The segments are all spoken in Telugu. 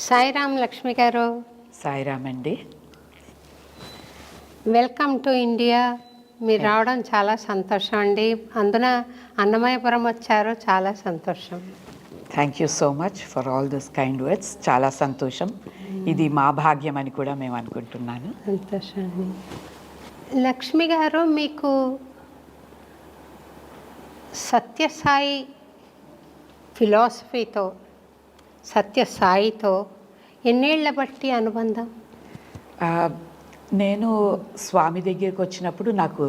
సాయిరామ్ లక్ష్మి గారు, సాయిరామ్ అండి. Welcome to India. మీరు రావడం చాలా సంతోషం అండి. అందున అన్నమయ్యపురం వచ్చారు, చాలా సంతోషం. Thank you so much for all this kind words. చాలా సంతోషం. ఇది మా భాగ్యం అని కూడా మేము అనుకుంటున్నాను. సంతోషం అండి. లక్ష్మి గారు, మీకు సత్యసాయి ఫిలాసఫీతో, సత్యసాయితో ఎన్నేళ్ల బట్టి అనుబంధం? నేను స్వామి దగ్గరికి వచ్చినప్పుడు నాకు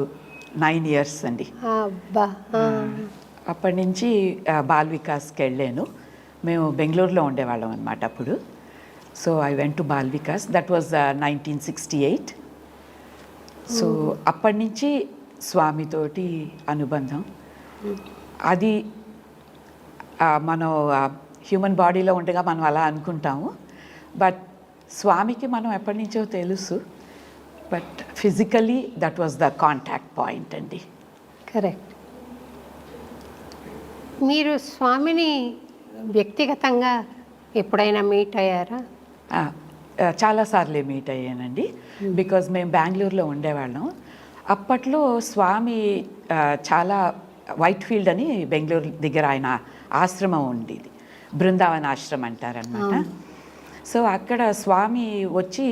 9 years అండి. అబ్బా. అప్పటి నుంచి బాల్ వికాస్కి వెళ్ళాను. మేము బెంగళూరులో ఉండేవాళ్ళం అనమాట అప్పుడు. So I went to ball Vikas. That was 1968. So అప్పటి నుంచి స్వామితోటి అనుబంధం. అది మనం హ్యూమన్ బాడీలో ఉండగా మనం అలా అనుకుంటాము, బట్ స్వామికి మనం ఎప్పటి నుంచో తెలుసు. But physically that was the contact point అండి. కరెక్ట్. మీరు స్వామిని వ్యక్తిగతంగా ఎప్పుడైనా మీట్ అయ్యారా? చాలాసార్లే మీట్ అయ్యానండి. బికాజ్ మేము బెంగళూరులో ఉండేవాళ్ళం. అప్పట్లో స్వామి చాలా వైట్ ఫీల్డ్ అని బెంగళూరు దగ్గర ఆయన ఆశ్రమం ఉండేది, బృందావన ఆశ్రమం అంటారనమాట. సో అక్కడ స్వామి వచ్చి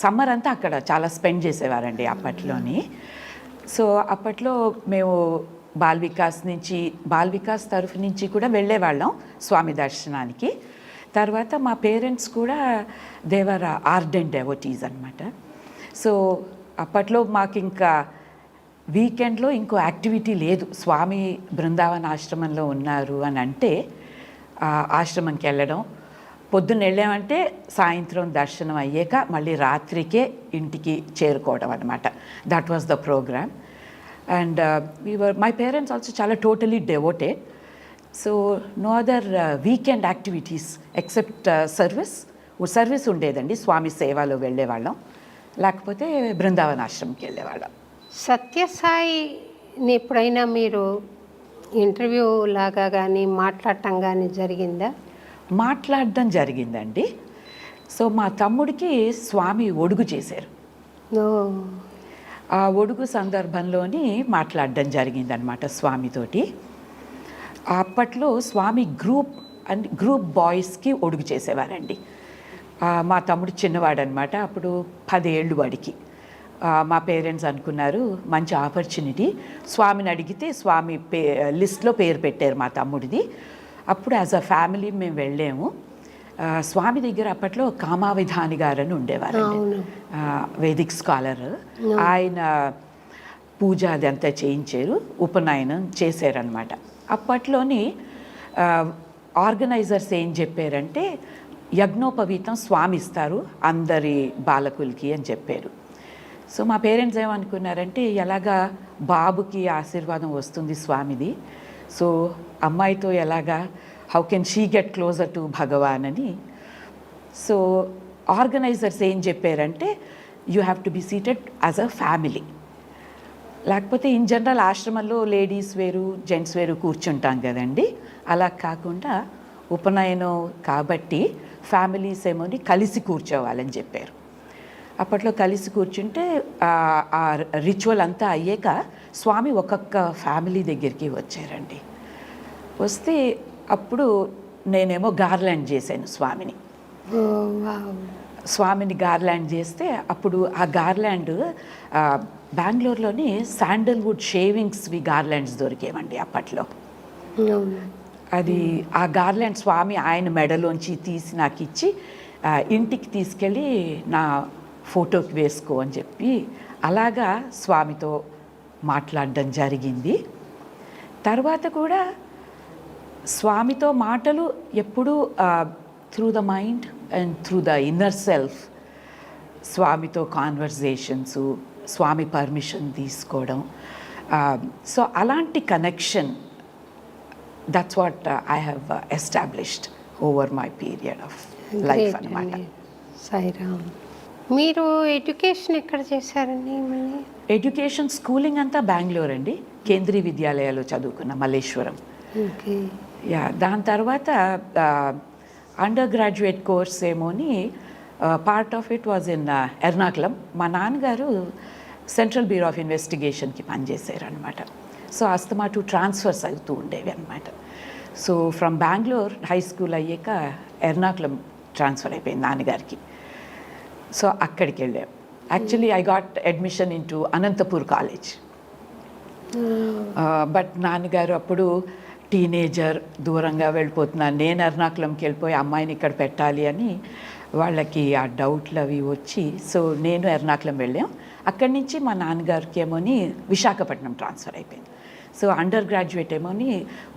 సమ్మర్ అంతా అక్కడ చాలా స్పెండ్ చేసేవారండి అప్పట్లోని. సో అప్పట్లో మేము బాల్ వికాస్ తరఫు నుంచి కూడా వెళ్ళేవాళ్ళం స్వామి దర్శనానికి. తర్వాత మా పేరెంట్స్ కూడా దేవర్ ఆర్డెంట్ డెవోటీస్ అనమాట. సో అప్పట్లో మాకు ఇంకా వీకెండ్లో ఇంకో యాక్టివిటీ లేదు. స్వామి బృందావన ఆశ్రమంలో ఉన్నారు అని అంటే ఆశ్రమంకి వెళ్ళడం, పొద్దున్న వెళ్ళామంటే సాయంత్రం దర్శనం అయ్యాక మళ్ళీ రాత్రికే ఇంటికి చేరుకోవడం అనమాట. That was the programme. And my parents also చాలా totally devoted. So no other weekend activities except service ఉండేదండి. స్వామి సేవలో వెళ్ళేవాళ్ళం, లేకపోతే బృందావన ఆశ్రమంకి వెళ్ళేవాళ్ళం. సత్యసాయిని ఎప్పుడైనా మీరు ఇంటర్వ్యూ లాగా కానీ మాట్లాడటం కానీ జరిగిందా? మాట్లాడడం జరిగిందండి. సో మా తమ్ముడికి స్వామి ఒడుగు చేశారు. ఆ ఒడుగు సందర్భంలోని మాట్లాడడం జరిగిందనమాట స్వామితోటి. అప్పట్లో స్వామి గ్రూప్ బాయ్స్కి ఒడుగు చేసేవారండి. మా తమ్ముడు చిన్నవాడనమాట, అప్పుడు 10 ఏళ్ళు వాడికి. మా పేరెంట్స్ అనుకున్నారు మంచి ఆపర్చునిటీ, స్వామిని అడిగితే స్వామి లిస్ట్లో పేరు పెట్టారు మా తమ్ముడిది. అప్పుడు యాజ్ అ ఫ్యామిలీ మేము వెళ్ళాము. స్వామి దగ్గర అప్పట్లో కామావిధాని గారని ఉండేవారు, వేదిక్ స్కాలర్. ఆయన పూజ అదంతా చేయించారు, ఉపనయనం చేశారనమాట. అప్పట్లోని ఆర్గనైజర్స్ ఏం చెప్పారంటే యజ్ఞోపవీతం స్వామి ఇస్తారు అందరి బాలకులకి అని చెప్పారు. సో మా పేరెంట్స్ ఏమనుకున్నారంటే ఎలాగా బాబుకి ఆశీర్వాదం వస్తుంది స్వామిది, సో అమ్మాయితో ఎలాగా how can she get closer to Bhagawan అని. సో ఆర్గనైజర్స్ ఏం చెప్పారంటే you have to be seated as a family, లేకపోతే ఇన్ జనరల్ ఆశ్రమంలో లేడీస్ వేరు జెంట్స్ వేరు కూర్చుంటాం కదండి, అలా కాకుండా ఉపనయనం కాబట్టి ఫ్యామిలీస్ ఏమోని కలిసి కూర్చోవాలని చెప్పారు. అప్పట్లో కలిసి కూర్చుంటే ఆ రిచువల్ అంతా అయ్యాక స్వామి ఒక్కొక్క ఫ్యామిలీ దగ్గరికి వచ్చారండి. వస్తే అప్పుడు నేనేమో గార్లాండ్ చేశాను స్వామిని గార్లాండ్ చేస్తే అప్పుడు ఆ గార్లాండ్ బెంగళూరులోని శాండల్వుడ్ షేవింగ్స్వి గార్లాండ్స్ దొరికేవండి అప్పట్లో. అది ఆ గార్లాండ్ స్వామి ఆయన మెడలోంచి తీసి నాకు ఇచ్చి ఇంటికి తీసుకెళ్ళి నా ఫోటోకి వేసుకో అని చెప్పి అలాగా స్వామితో మాట్లాడడం జరిగింది. తర్వాత కూడా స్వామితో మాటలు ఎప్పుడూ through the mind and through the inner self, స్వామితో కాన్వర్జేషన్స్, స్వామి పర్మిషన్ తీసుకోవడం. సో అలాంటి connection, that's what I have established over my period of life అన్నమాట. సాయిరామ్. మీరు ఎడ్యుకేషన్ ఎక్కడ చేశారండి? ఎడ్యుకేషన్ స్కూలింగ్ అంతా బెంగళూరు అండి, కేంద్రీయ విద్యాలయాలో చదువుకున్న మల్లేశ్వరం. ఓకే. దాని తర్వాత అండర్ గ్రాడ్యుయేట్ కోర్స్ ఏమోని part of it was in Ernakulam. మా నాన్నగారు సెంట్రల్ బ్యూరో ఆఫ్ ఇన్వెస్టిగేషన్కి పనిచేశారు అనమాట. సో అస్తమాటు ట్రాన్స్ఫర్స్ అవుతూ ఉండేవి అనమాట. So from Bengaluru high school అయ్యాక ఎర్నాకుళం ట్రాన్స్ఫర్ అయిపోయింది నాన్నగారికి. సో అక్కడికి వెళ్ళాం. Actually I got admission in to Anantapur college. But నాన్నగారు అప్పుడు టీనేజర్, దూరంగా వెళ్ళిపోతున్నాను, నేను ఎర్నాకుళంకి వెళ్ళిపోయి అమ్మాయిని ఇక్కడ పెట్టాలి అని వాళ్ళకి ఆ డౌట్లు అవి వచ్చి, సో నేను ఎర్నాకుళం వెళ్ళాం. అక్కడి నుంచి మా నాన్నగారికి ఏమోని విశాఖపట్నం ట్రాన్స్ఫర్ అయిపోయింది. సో అండర్ గ్రాడ్యుయేట్ ఏమోని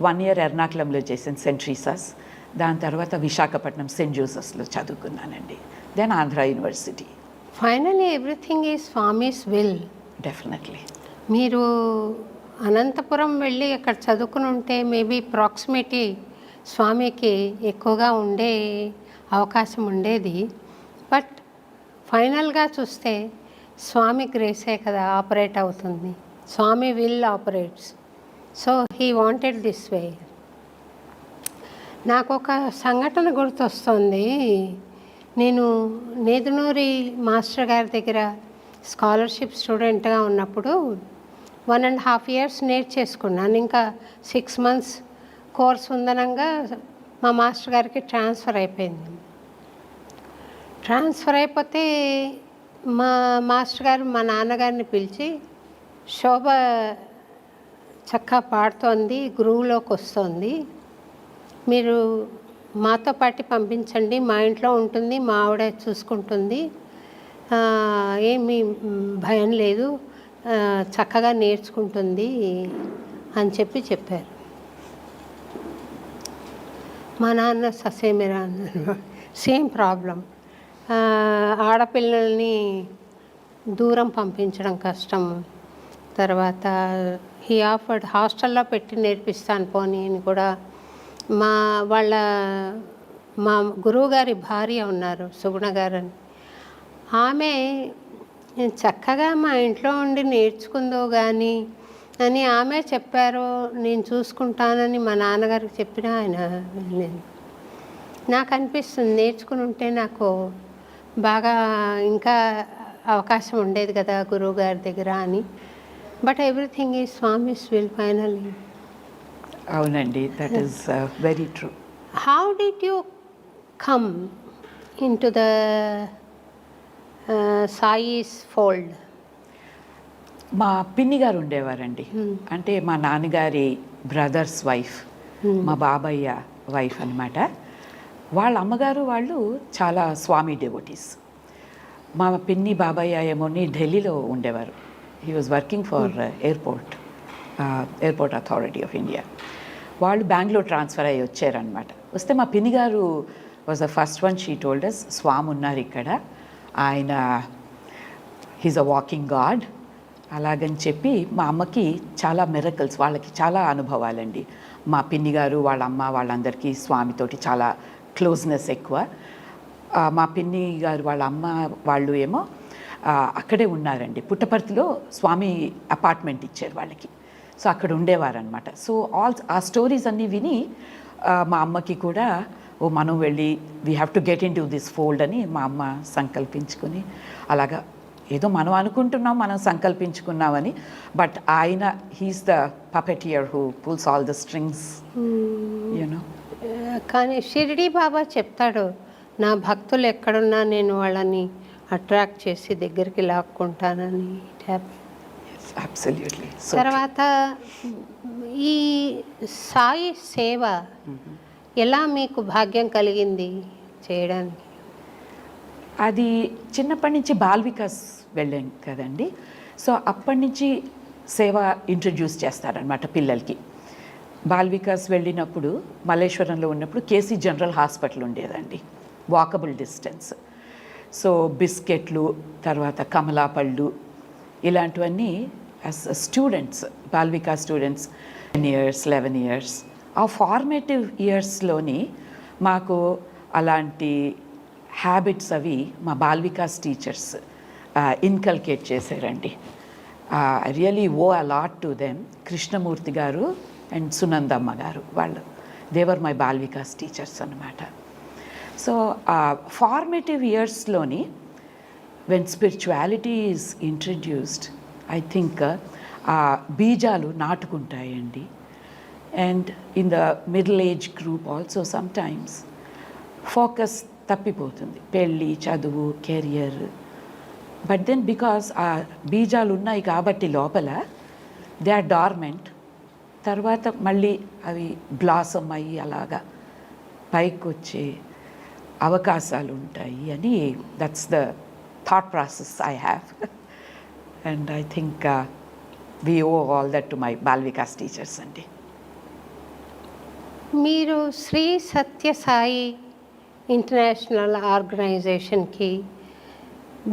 1 year ఎర్నాకుళంలో చేశాను, సెంట్ ట్రీసాస్. దాని తర్వాత విశాఖపట్నం సెయింట్ జోసెఫ్స్లో చదువుకున్నానండి. Then Andhra university. Finally everything is Swami's will. Definitely. మీరు అనంతపురం వెళ్ళి అక్కడ చదువుకుని ఉంటే మేబీ ప్రాక్సిమిటీ స్వామికి ఎక్కువగా ఉండే అవకాశం ఉండేది. బట్ ఫైనల్గా చూస్తే స్వామి గ్రేసే కదా ఆపరేట్ అవుతుంది. Swami will operates. So he wanted this way. నాకు ఒక సంఘటన గుర్తొస్తుంది. నేను నేదునూరి మాస్టర్ గారి దగ్గర స్కాలర్షిప్ స్టూడెంట్గా ఉన్నప్పుడు 1.5 years నేర్చేసుకున్నాను. ఇంకా 6 months కోర్స్ ఉందనంగా మా మాస్టర్ గారికి ట్రాన్స్ఫర్ అయిపోయింది. ట్రాన్స్ఫర్ అయిపోతే మా మాస్టర్ గారు మా నాన్నగారిని పిలిచి, శోభ చక్కగా పాడుతోంది, గురువులోకి వస్తుంది, మీరు మాతో పాటు పంపించండి, మా ఇంట్లో ఉంటుంది, మా ఆవిడ చూసుకుంటుంది, ఏమీ భయం లేదు, చక్కగా నేర్చుకుంటుంది అని చెప్పారు. మా నాన్న ససేమిరా అన్నారు. Same problem. ఆడపిల్లల్ని దూరం పంపించడం కష్టం. తర్వాత హీ ఆఫర్డ్ హాస్టల్లో పెట్టి నేర్పిస్తాను పోనీ అని కూడా. మా గురువుగారి భార్య ఉన్నారు, సుగుణ గారు అని. ఆమె చక్కగా మా ఇంట్లో ఉండి నేర్చుకుందో కానీ అని ఆమె చెప్పారు. నేను చూసుకుంటానని మా నాన్నగారికి చెప్పినా ఆయన నేను నాకు అనిపిస్తుంది నేర్చుకుని ఉంటే నాకు బాగా ఇంకా అవకాశం ఉండేది కదా గురువు గారి దగ్గర అని. But everything is Swami's will finally. అవునండి, that is very true. How did you come into the Sai's fold? మా పిన్ని గారు ఉండేవారండి. అంటే మా నాన్నగారి బ్రదర్స్ వైఫ్, మా బాబయ్య వైఫ్ అనమాట. వాళ్ళ అమ్మగారు వాళ్ళు చాలా స్వామి డెవోటీస్. మా పిన్ని బాబయ్య ఏమోని ఢిల్లీలో ఉండేవారు. He was working for airport authority of India. వాళ్ళు బెంగళూరు ట్రాన్స్ఫర్ అయ్యి వచ్చారనమాట. వస్తే మా పిన్ని గారు was the first one she told us, Swami ఉన్నారు ఇక్కడ, ఆయన హీజ్ అ వాకింగ్ గాడ్ అలాగని చెప్పి. మా అమ్మకి చాలా మిరకల్స్, వాళ్ళకి చాలా అనుభవాలండి. మా పిన్ని గారు వాళ్ళ అమ్మ వాళ్ళందరికీ స్వామితోటి చాలా క్లోజ్నెస్ ఎక్కువ. మా పిన్ని గారు వాళ్ళ అమ్మ వాళ్ళు ఏమో అక్కడే ఉన్నారండి, పుట్టపర్తిలో స్వామి అపార్ట్మెంట్ ఇచ్చారు వాళ్ళకి. సో అక్కడ ఉండేవారనమాట. సో ఆ స్టోరీస్ అన్నీ విని మా అమ్మకి కూడా మనం వెళ్ళి we have to get into this fold అని మా అమ్మ సంకల్పించుకుని, అలాగా ఏదో మనం అనుకుంటున్నాం, మనం సంకల్పించుకున్నామని. బట్ ఆయన he's the puppeteer who pulls all the strings, you know. కానీ షిరిడి బాబా చెప్తాడు, నా భక్తులు ఎక్కడున్నా నేను వాళ్ళని అట్రాక్ట్ చేసి దగ్గరికి లాక్కుంటానని. అబ్సల్యూట్లీ. తర్వాత ఈ సాయి సేవ ఎలా మీకు భాగ్యం కలిగింది చేయడానికి? అది చిన్నప్పటి నుంచి బాల్ వికాస్ వెళ్ళాం కదండి. సో అప్పటి నుంచి సేవ ఇంట్రడ్యూస్ చేస్తారనమాట పిల్లలకి. బాల్ వికాస్ వెళ్ళినప్పుడు మల్లేశ్వరంలో ఉన్నప్పుడు కేసీ జనరల్ హాస్పిటల్ ఉండేదండి, వాకబుల్ డిస్టెన్స్. సో బిస్కెట్లు, తర్వాత కమలాపళ్ళు ఇలాంటివన్నీ as students, Bal Vikas students 10 years 11 years ఆ ఫార్మేటివ్ ఇయర్స్లోని మాకు అలాంటి హ్యాబిట్స్ అవి మా బాల్ వికాస్ టీచర్స్ ఇన్కల్కేట్ చేశారండి. I really owe a lot to them. Krishnamurthy గారు అండ్ సునందమ్మ గారు, వాళ్ళు they were my Bal Vikas teachers అనమాట. సో ఫార్మేటివ్ ఇయర్స్లోని when spirituality is introduced I think ఆ బీజాలు నాటుకుంటాయండి. And in the middle age group also sometimes focus తప్పిపోతుంది, పెళ్ళి, చదువు, కెరియర్. బట్ దెన్ బికాస్ ఆ బీజాలు ఉన్నాయి కాబట్టి లోపల దే ఆర్ డార్మెంట్, తర్వాత మళ్ళీ అవి బ్లాసమ్ అయ్యి అలాగా పైకి వచ్చే అవకాశాలు ఉంటాయి అని that's the thought process I have. And I think we owe all that to my Bal Vikas teachers అండి. మీరు శ్రీ సత్యసాయి ఇంటర్నేషనల్ ఆర్గనైజేషన్కి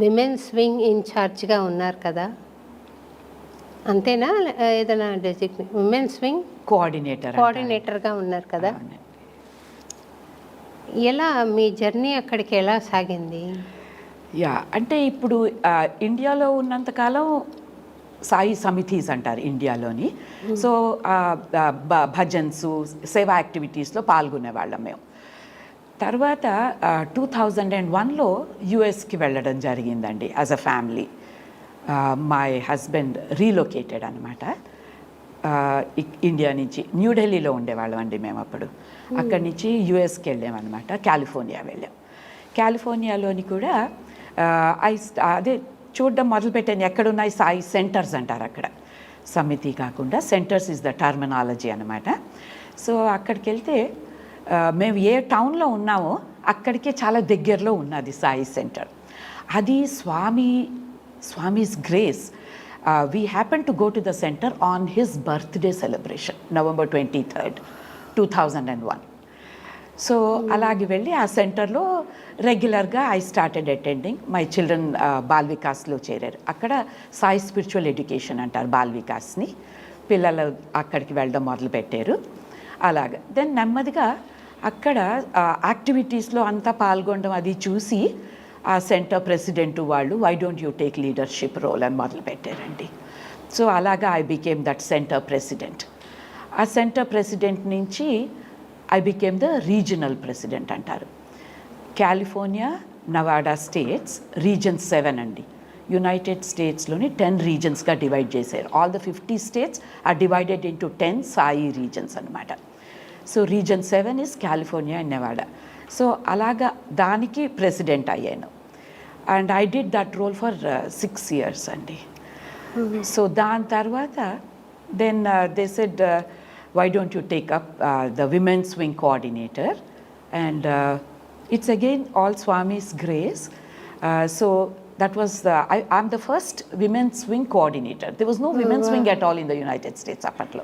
విమెన్స్ వింగ్ ఇన్ఛార్జ్గా ఉన్నారు కదా, అంతేనా? ఏదైనా డెసిగ్నేట్ విమెన్స్ వింగ్ కోఆర్డినేటర్గా ఉన్నారు కదా. ఎలా మీ జర్నీ అక్కడికి ఎలా సాగింది? యా, అంటే ఇప్పుడు ఇండియాలో ఉన్నంతకాలం సాయి సమితీస్ అంటారు ఇండియాలోని. సో భజన్స్, సేవా యాక్టివిటీస్లో పాల్గొనేవాళ్ళం మేము. తర్వాత 2001లో యుఎస్కి వెళ్ళడం జరిగిందండి as a family. My husband relocated అనమాట ఇండియా నుంచి. న్యూఢిల్లీలో ఉండేవాళ్ళం అండి మేము అప్పుడు. అక్కడి నుంచి యుఎస్కి వెళ్ళామన్నమాట, కాలిఫోర్నియా వెళ్ళాం. కాలిఫోర్నియాలోని కూడా అదే చూడడం మొదలుపెట్టాను, ఎక్కడున్నాయి సాయి సెంటర్స్ అంటారు అక్కడ. సమితి కాకుండా సెంటర్స్ ఇస్ ద టర్మినాలజీ అనమాట. సో అక్కడికి వెళ్తే మేము ఏ టౌన్లో ఉన్నామో అక్కడికే చాలా దగ్గరలో ఉన్నది సాయి సెంటర్. అది Swami's grace. We happen to go to the centre on his birthday celebration, November 23rd, 2001. So అలాగే వెళ్ళి ఆ సెంటర్లో రెగ్యులర్గా I started attending. My children బాల్వికాస్లో చేరారు. అక్కడ సాయి స్పిరిచువల్ ఎడ్యుకేషన్ అంటారు బాల్వికాస్ని. పిల్లలు అక్కడికి వెళ్ళడం మొదలుపెట్టారు. అలాగా దెన్ నెమ్మదిగా అక్కడ యాక్టివిటీస్లో అంతా పాల్గొనడం అది చూసి ఆ సెంటర్ ప్రెసిడెంట్ వాళ్ళు why don't you take leadership role అని మొదలుపెట్టారండి. సో అలాగా I became that centre president. ఆ సెంటర్ ప్రెసిడెంట్ నుంచి I became the regional president అంటారు. కాలిఫోర్నియా, నవాడా స్టేట్స్ రీజన్ 7 అండి. యునైటెడ్ స్టేట్స్లోని 10 రీజన్స్గా డివైడ్ చేశారు. All the 50 states are divided into 10 Sai regions అనమాట. So region 7 is California and Nevada. So అలాగా దానికి ప్రెసిడెంట్ అయ్యాను. And I did that role for 6 years అండి. సో దాని తర్వాత then they said why don't you take up the women's wing coordinator, and it's again all Swami's grace. So that was I'm the first women's wing coordinator. There was no women's wing at all in the United States apatlo.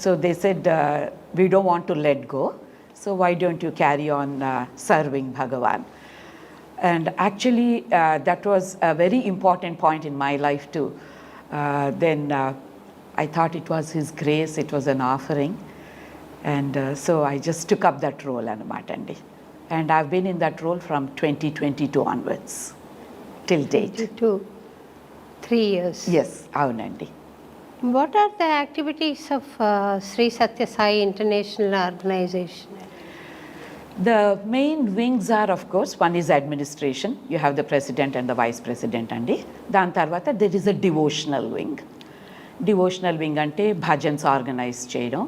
So they said we don't want to let go, so why don't you carry on serving Bhagavan. And actually that was a very important point in my life too. Then I thought it was his grace, it was an offering, and so I just took up that role anamatandi. And I've been in that role from 2022 onwards till date. 3 years. Yes, avunandi. What are the activities of Sri Satya Sai International Organization? The main wings are, of course, one is administration. You have the president and the vice president andi. Dan tarvata there is a devotional wing. Devotional wing అంటే భజన్స్ ఆర్గనైజ్ చేయడం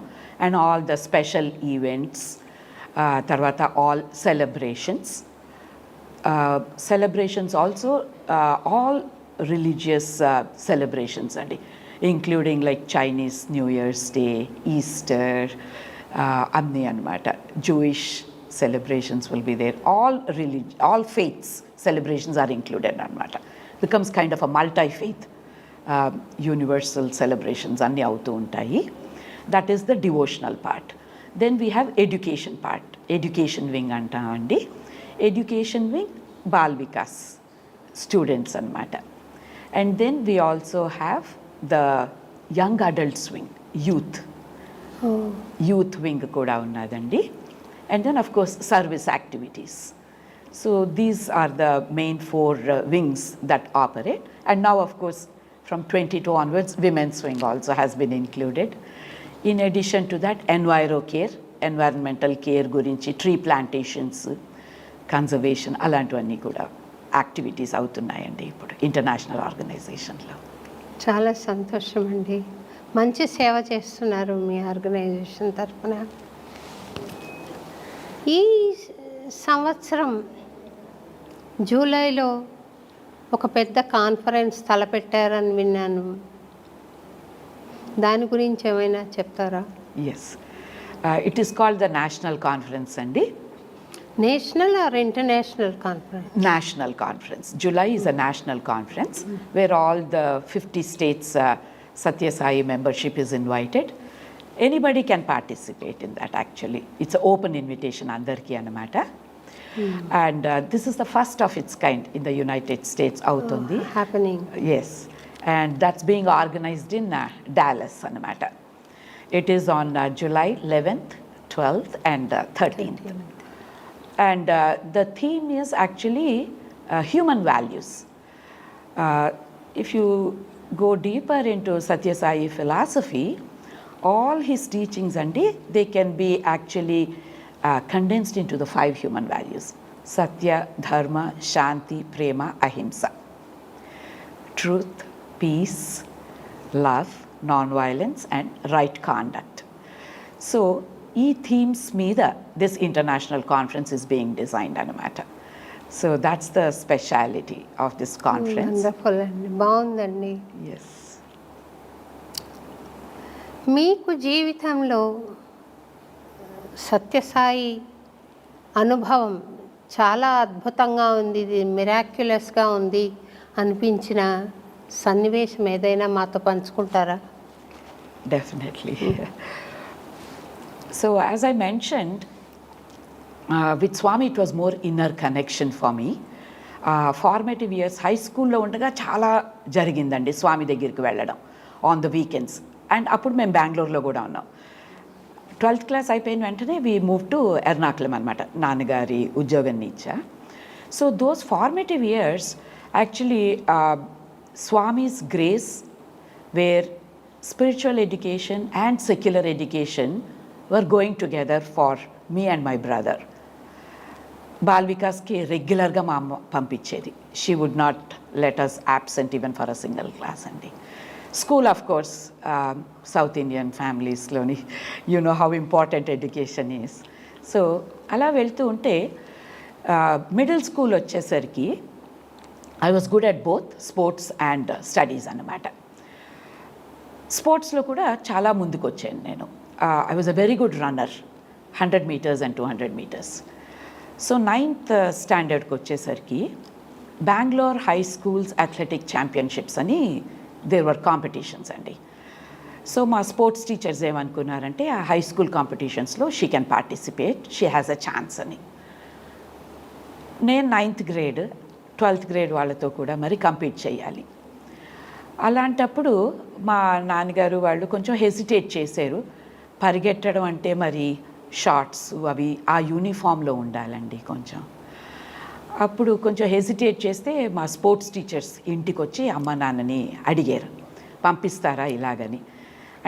and all the special events, తర్వాత all celebrations also all religious celebrations అండి, including like Chinese new year's day, Easter, అన్నీ అనమాట. Jewish celebrations will be there. All faiths celebrations are included అనమాట. Becomes kind of a multi faith universal celebrations అన్నీ అవుతూ ఉంటాయి. That is the devotional part. Then we have education part. Education wing అంటామండి. ఎడ్యుకేషన్ వింగ్ బాల్వికాస్ స్టూడెంట్స్ అనమాట. And then we also have the young adults wing, youth wing కూడా ఉన్నదండి. And then of course service activities. So these are the main 4 wings that operate. And now of course from 22 onwards women's wing also has been included. In addition to that environmental care gurinchi, tree plantations, conservation అలాంటివన్నీ కూడా యాక్టివిటీస్ అవుతున్నాయండి ఇప్పుడు ఇంటర్నేషనల్ ఆర్గనైజేషన్లో. చాలా సంతోషం అండి. మంచి సేవ చేస్తున్నారు మీ ఆర్గనైజేషన్ తరఫున. ఈ సంవత్సరం జూలైలో ఒక పెద్ద కాన్ఫరెన్స్ తలపెట్టారని విన్నాను. దాని గురించి ఏమైనా చెప్తారా? Yes, it is called the national conference అండి. National or international conference? National conference. July is a national conference where all the 50 states Satya Sai membership is invited. Anybody can participate in that actually. It's an open invitation andarki anamata. And this is the first of its kind in the United States avutundi. Happening. Yes, and that's being organized in Dallas anamata. It is on July 11th, 12th and 13th. And the theme is actually human values. If you go deeper into Satya Sai philosophy, all his teachings and they can be actually condensed into the 5 human values: Satya, Dharma, Shanti, Prema, Ahimsa. Truth, peace, love, non-violence and right conduct. So ఈ థీమ్స్ మీద this international conference is being designed అన్నమాట. So that's the speciality of this conference. Wonderful అండి, బాగుందండి. ఎస్. మీకు జీవితంలో సత్యసాయి అనుభవం చాలా అద్భుతంగా ఉంది, ఇది మిరాక్యులస్గా ఉంది అనిపించిన సన్నివేశం ఏదైనా మాతో పంచుకుంటారా? Definitely. So as I mentioned, with Swami it was more inner connection for me. Formative years, high school లో ఉండగా చాలా జరిగిందండి స్వామి దగ్గరికి వెళ్ళడం ఆన్ ద వీకెండ్స్. అండ్ అప్పుడు మేము బెంగళూరులో కూడా ఉన్నాం. 12th క్లాస్ అయిపోయిన వెంటనే వీ మూవ్ టు ఎర్నాకుళం అనమాట, నాన్నగారి ఉద్యోగం ఇచ్చా. So those formative years actually Swami's grace where spiritual education and secular education were going together for me and my brother. Bal వికాస్కి రెగ్యులర్గా మా అమ్మ పంపించేది. She would not let us absent even for a single class అండి. School of course south Indian ఫ్యామిలీస్లోని you know how important education is. So అలా వెళ్తూ ఉంటే మిడిల్ స్కూల్ వచ్చేసరికి I was good at both sports and studies అన్నమాట. స్పోర్ట్స్లో కూడా చాలా ముందుకు వచ్చాను నేను. I was a very good runner, 100 meters and 200 meters. So 9th standardకి వచ్చేసరికి Bengaluru high schools athletic championships అని దేర్ వర్ కాంపిటీషన్స్ అండి. సో మా స్పోర్ట్స్ టీచర్స్ ఏమనుకున్నారంటే ఆ హై స్కూల్ కాంపిటీషన్స్లో she can participate, she has a chance అని. నేను 9th grade 12th grade వాళ్ళతో కూడా మరి కంపీట్ చేయాలి. అలాంటప్పుడు మా నాన్నగారు వాళ్ళు కొంచెం హెసిటేట్ చేశారు. పరిగెట్టడం అంటే మరి షార్ట్స్ అవి ఆ యూనిఫామ్లో ఉండాలండి కొంచెం. అప్పుడు కొంచెం హెసిటేట్ చేస్తే మా స్పోర్ట్స్ టీచర్స్ ఇంటికి వచ్చి అమ్మ నాన్నని అడిగారు పంపిస్తారా ఇలాగని.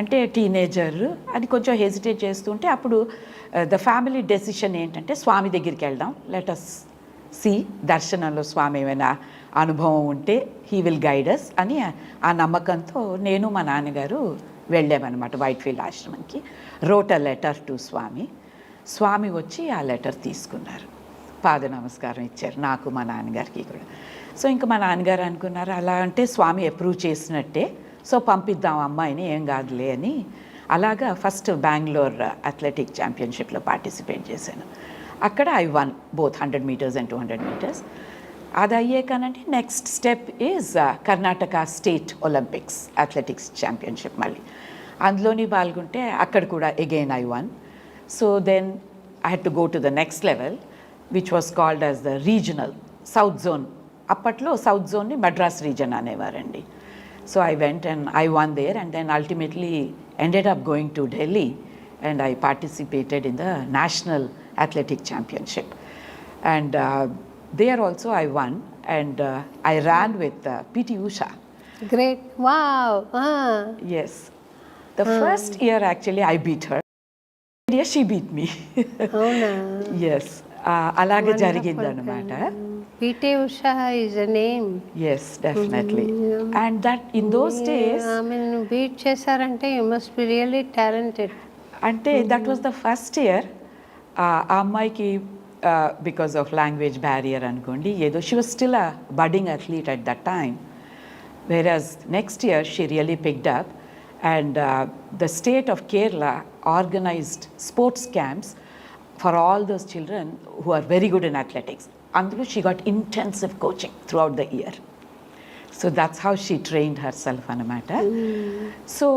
అంటే టీనేజర్ అది కొంచెం హెసిటేట్ చేస్తుంటే అప్పుడు ద ఫ్యామిలీ డెసిషన్ ఏంటంటే స్వామి దగ్గరికి వెళ్దాం, లెట్ అస్ సి దర్శనంలో స్వామి ఏమైనా అనుభవం ఉంటే హీ విల్ గైడ్ అస్ అని ఆ నమ్మకంతో నేను మా నాన్నగారు వెళ్ళామన్నమాట వైట్ఫీల్డ్ ఆశ్రమంకి. Wrote a letter to Swami. Swami వచ్చి ఆ లెటర్ తీసుకున్నారు, పాద నమస్కారం ఇచ్చారు నాకు మా నాన్నగారికి కూడా. సో ఇంకా మా నాన్నగారు అనుకున్నారు అలా అంటే స్వామి అప్రూవ్ చేసినట్టే, సో పంపిద్దాం అమ్మాయిని, ఏం కాదులే అని. అలాగా ఫస్ట్ బెంగళూరు అథ్లెటిక్ ఛాంపియన్షిప్లో పార్టిసిపేట్ చేశాను. అక్కడ I won both 100 meters and 200 meters. అది అయ్యాకనంటే next step is Karnataka state Olympics athletics championship. మళ్ళీ అందులోని పాల్గొంటే అక్కడ కూడా again I won. So then I had to go to the next level which was called as the regional south zone. అప్పట్లో సౌత్ జోన్ని మద్రాస్ రీజన్ అనేవారండి. So I went and I won there and then ultimately ended up going to Delhi and I participated in the national athletic championship. And there also I won and I ran with P.T. Usha. Great. Wow. Yes. The first year actually I beat her. Yeah, she beat me. అవునా? Yes. అలాగే జరిగిందనమాట. PT Usha is a name. Yes, definitely. And that in those days ఆమెను బీట్ చేశారంటే you must be really talented. అంటే that was the first year ఆ అమ్మాయికి బికాస్ ఆఫ్ లాంగ్వేజ్ బ్యారియర్ అనుకోండి ఏదో she was still a budding athlete at that time. Whereas next year she really picked up, and the state of Kerala organized sports camps for all those children who are very good in athletics. Andru she got intensive coaching throughout the year. So that's how she trained herself anamata. So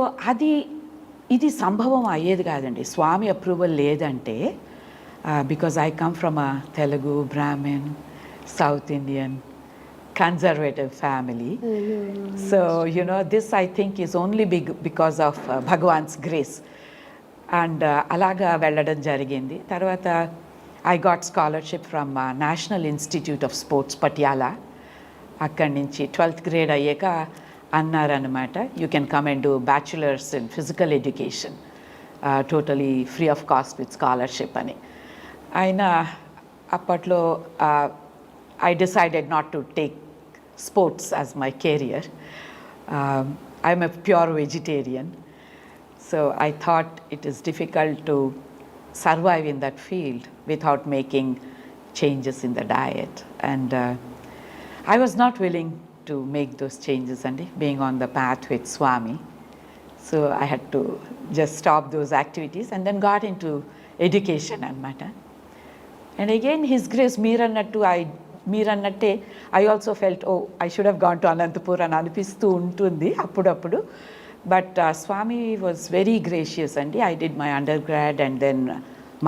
ఇది సంభవం అయ్యేది కాదండి స్వామి అప్రూవల్ లేదంటే. Because I come from a Telugu, Brahmin, South Indian, conservative family. So, you know, this I think is only because of Bhagwan's grace. And అలాగా వెళ్ళడం జరిగింది. తర్వాత I got scholarship from National Institute of Sports, Patiala. అక్కడి నుంచి 12th grade అయ్యాక అన్నారనమాట, you can come and do bachelors in physical education totally free of cost with scholarship అని. అయినా అప్పట్లో I decided not to take sports as my career. I'm a pure vegetarian. So I thought it is difficult to survive in that field without making changes in the diet. And I was not willing to make those changes and being on the path with Swami. So I had to just stop those activities and then got into education and matter. And again, His grace, మీరన్నట్టే I also felt I should have gone to Anantapur అని అనిపిస్తూ ఉంటుంది అప్పుడప్పుడు. But Swami was very gracious అండి. I did my undergrad and then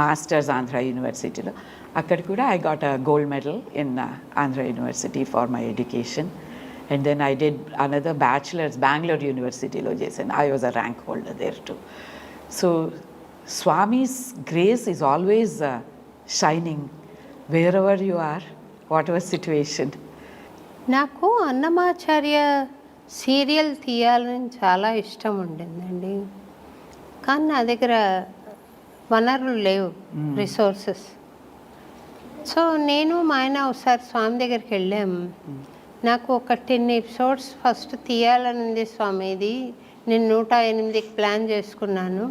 masters Andhra యూనివర్సిటీలో. అక్కడ కూడా I got a gold medal in Andhra university for my education. And then I did another bachelors Bengaluru యూనివర్సిటీలో చేశాను. I was a rank holder there too. So Swami's grace is always shining wherever you are, whatever situation. నాకు అన్నమాచార్య సీరియల్ తీయాలని చాలా ఇష్టం ఉండిందండి. కానీ నా దగ్గర వనరులు లేవు, రిసోర్సెస్. సో నేను మా ఆయన ఒకసారి స్వామి దగ్గరికి వెళ్ళాము. నాకు ఒక 10 ఎపిసోడ్స్ ఫస్ట్ తీయాలని ఉంది స్వామి, ఇది నేను 108కి ప్లాన్ చేసుకున్నాను,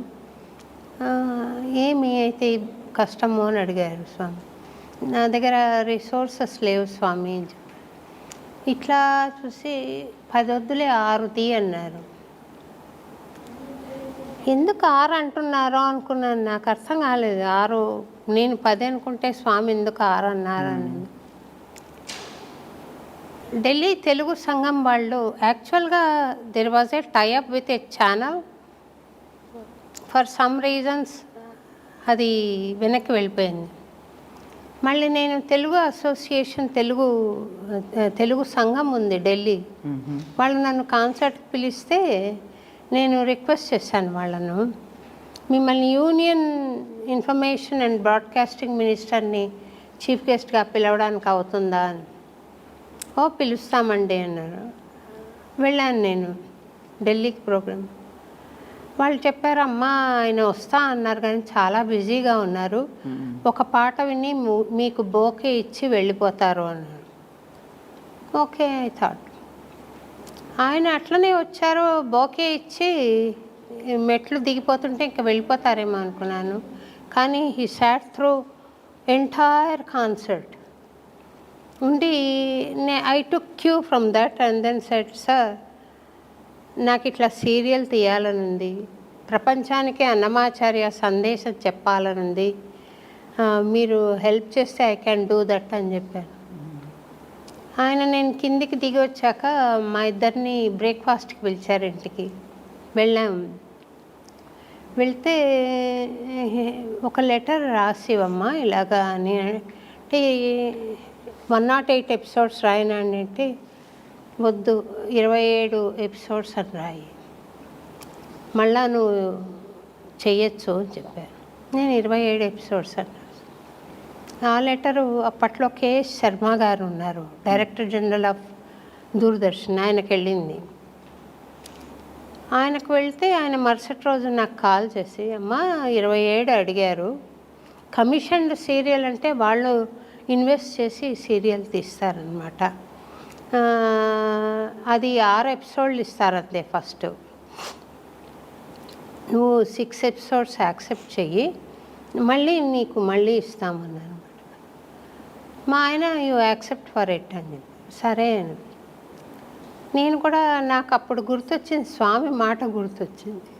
ఏమి అయితే కష్టమో అని అడిగారు స్వామి. నా దగ్గర రిసోర్సెస్ లేవు స్వామి. ఇట్లా చూసి 10 వద్దులే 6 తీ అన్నారు. ఎందుకు 6 అంటున్నారో అనుకున్నాను, నాకు అర్థం కాలేదు. 6 నేను 10 అనుకుంటే స్వామి ఎందుకు 6 అన్నారని. ఢిల్లీ తెలుగు సంఘం వాళ్ళు యాక్చువల్గా there was a tie up with a channel. For some reasons అది వెనక్కి వెళ్ళిపోయింది. మళ్ళీ నేను తెలుగు అసోసియేషన్ తెలుగు సంఘం ఉంది ఢిల్లీ, వాళ్ళు నన్ను కాన్సర్ట్కి పిలిస్తే నేను రిక్వెస్ట్ చేశాను వాళ్ళను, మిమ్మల్ని యూనియన్ ఇన్ఫర్మేషన్ అండ్ బ్రాడ్కాస్టింగ్ మినిస్టర్ని చీఫ్ గెస్ట్గా పిలవడానికి అవుతుందా అని. పిలుస్తామండి అన్నారు. వెళ్ళాను నేను ఢిల్లీకి ప్రోగ్రామ్. వాళ్ళు చెప్పారు, అమ్మ ఆయన వస్తా అన్నారు కానీ చాలా బిజీగా ఉన్నారు, ఒక పాట విని మీకు బోకే ఇచ్చి వెళ్ళిపోతారు అన్నారు. Okay I thought. ఆయన అట్లనే వచ్చారు, బోకే ఇచ్చి మెట్లు దిగిపోతుంటే ఇంకా వెళ్ళిపోతారేమో అనుకున్నాను. కానీ he sat through entire concert ఉండి I took cue from that and then said, sir నాకు ఇట్లా సీరియల్ తీయాలని ఉంది, ప్రపంచానికి అన్నమాచార్య సందేశం చెప్పాలనుంది, మీరు హెల్ప్ చేస్తే ఐ క్యాన్ డూ దట్ అని చెప్పాను. ఆయన నేను కిందికి దిగి వచ్చాక మా ఇద్దరిని బ్రేక్ఫాస్ట్కి పిలిచారు ఇంటికి. వెళ్ళాం. వెళ్తే ఒక లెటర్ రాసివమ్మా ఇలాగా అని అంటే 108 ఎపిసోడ్స్ రాయనండి అంటే, వద్దు 27 ఎపిసోడ్స్ అని రాయి, మళ్ళా నువ్వు చెయ్యొచ్చు అని చెప్పారు. నేను 27 ఎపిసోడ్స్ అన్నా. ఆ లెటరు అప్పట్లో కేఎస్ శర్మ గారు ఉన్నారు, డైరెక్టర్ జనరల్ ఆఫ్ దూరదర్శన్, ఆయనకు వెళ్ళింది. ఆయనకు వెళ్తే ఆయన మరుసటి రోజు నాకు కాల్ చేసి, అమ్మ 27 అడిగారు, కమిషన్డ్ సీరియల్ అంటే వాళ్ళు ఇన్వెస్ట్ చేసి సీరియల్ తీస్తారనమాట. అది 6 ఎపిసోడ్లు ఇస్తారంతే. ఫస్ట్ నువ్వు 6 ఎపిసోడ్స్ యాక్సెప్ట్ చెయ్యి, మళ్ళీ నీకు మళ్ళీ ఇస్తామన్నారు. మా ఆయన యూ యాక్సెప్ట్ ఫర్ ఇట్ అని చెప్పి సరే అని. నేను కూడా నాకు అప్పుడు గుర్తొచ్చింది, స్వామి మాట గుర్తొచ్చింది.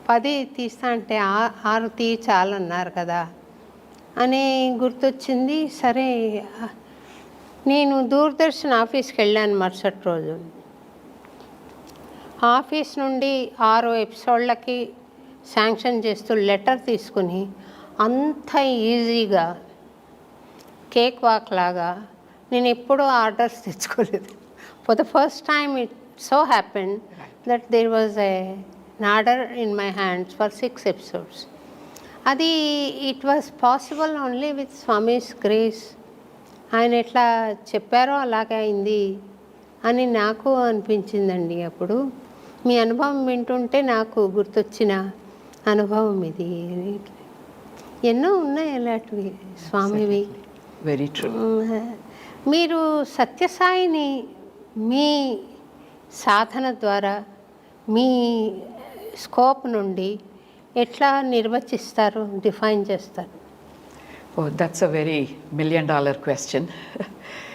10 తీస్తా అంటే 6 తీ చాలన్నారు కదా అని గుర్తొచ్చింది. సరే నేను దూరదర్శన్ ఆఫీస్కి వెళ్ళాను మరుసటి రోజు. ఆఫీస్ నుండి 6 ఎపిసోడ్లకి శాంక్షన్ చేస్తూ లెటర్ తీసుకుని అంత ఈజీగా కేక్ వాక్ లాగా నేను ఎప్పుడూ ఆర్డర్స్ తెచ్చుకోలేదు. For the first time it so happened that there was an order in my hands for 6 episodes. అది it was possible only with Swami's grace. ఆయన ఎట్లా చెప్పారో అలాగే అయింది అని నాకు అనిపించిందండి. అప్పుడు మీ అనుభవం వింటుంటే నాకు గుర్తొచ్చిన అనుభవం ఇది. ఎన్నో ఉన్నాయి అలాంటివి స్వామివి. Very true. మీరు సత్యసాయిని మీ సాధన ద్వారా మీ స్కోప్ నుండి ఎట్లా నిర్వచిస్తారు, డిఫైన్ చేస్తారు? Oh, that's a very $1 million question.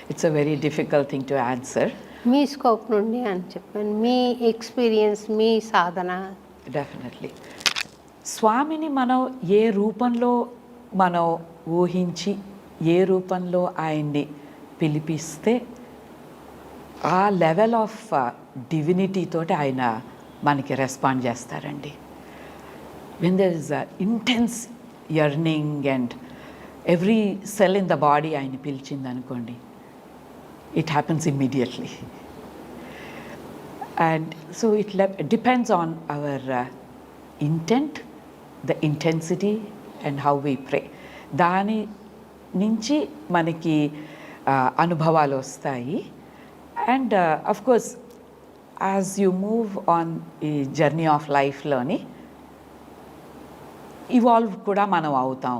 It's a very difficult thing to answer. Me scope నుండి అని చెప్పాను, మీ ఎక్స్పీరియన్స్, మీ సాధన. డెఫినెట్లీ స్వామిని మనం ఏ రూపంలో మనం ఊహించి ఏ రూపంలో ఆయన్ని పిలిపిస్తే ఆ లెవెల్ ఆఫ్ డివినిటీ తోటి ఆయన మనకి రెస్పాండ్ చేస్తారండి. When there is intense yearning and every cell in the body ఆయన పిలిచింది అనుకోండి, it happens immediately. And so it depends on our intent, the intensity and how we pray. దాని నుంచి మనకి అనుభవాలు వస్తాయి. And of course as you move on ఈ జర్నీ ఆఫ్ లైఫ్లోని ఇవాల్వ్ కూడా మనం అవుతాం.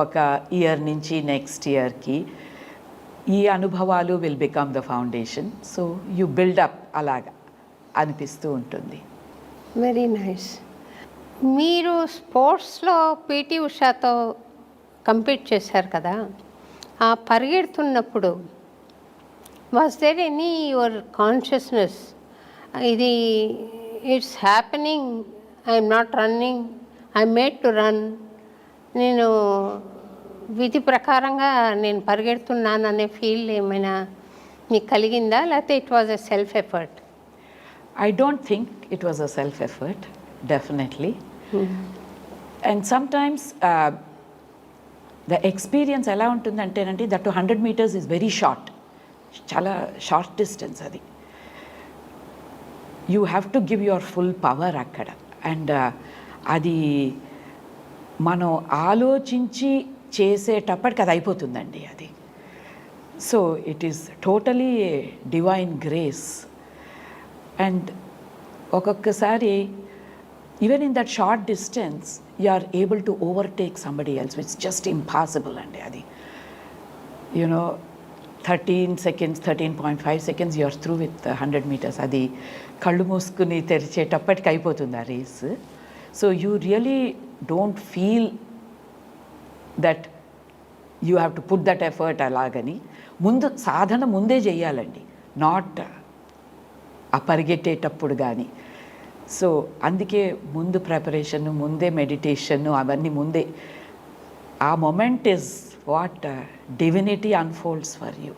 ఒక ఇయర్ నుంచి నెక్స్ట్ ఇయర్కి ఈ అనుభవాలు will become the foundation. So you build up అలాగా అనిపిస్తూ ఉంటుంది. Very nice. మీరు స్పోర్ట్స్లో పీటీ ఉషాతో కంపీట్ చేశారు కదా, ఆ పరిగెడుతున్నప్పుడు was there any your consciousness, ఇది it's happening, I'm not running, I made to run, నేను విధి ప్రకారంగా నేను పరిగెడుతున్నాను అనే ఫీల్ ఏమైనా మీకు కలిగిందా, లేకపోతే it was a self effort? I don't think it was a self effort, definitely. And sometimes the experience ఎలా ఉంటుందంటేనండి, that 100 meters is very short, చాలా షార్ట్ డిస్టెన్స్ అది. You have to give your full power అక్కడ. అండ్ అది మనం ఆలోచించి చేసేటప్పటికి అది అయిపోతుందండి అది. So it is totally divine grace. And ఒక్కొక్కసారి even in that short distance you are able to overtake somebody else, which just impossible అండి అది. You know 13 seconds, 13.5 seconds you are through with 100 meters. అది కళ్ళు మూసుకుని తెరిచేటప్పటికి అయిపోతుంది ఆ race. So you really don't feel that you have to put that effort అలాగని. ముందు సాధన ముందే చేయాలండి, నాట్ ఆ పరిగెట్టేటప్పుడు కానీ. సో అందుకే ముందు ప్రిపరేషన్, ముందే మెడిటేషన్, అవన్నీ ముందే. ఆ moment is what divinity unfolds for you.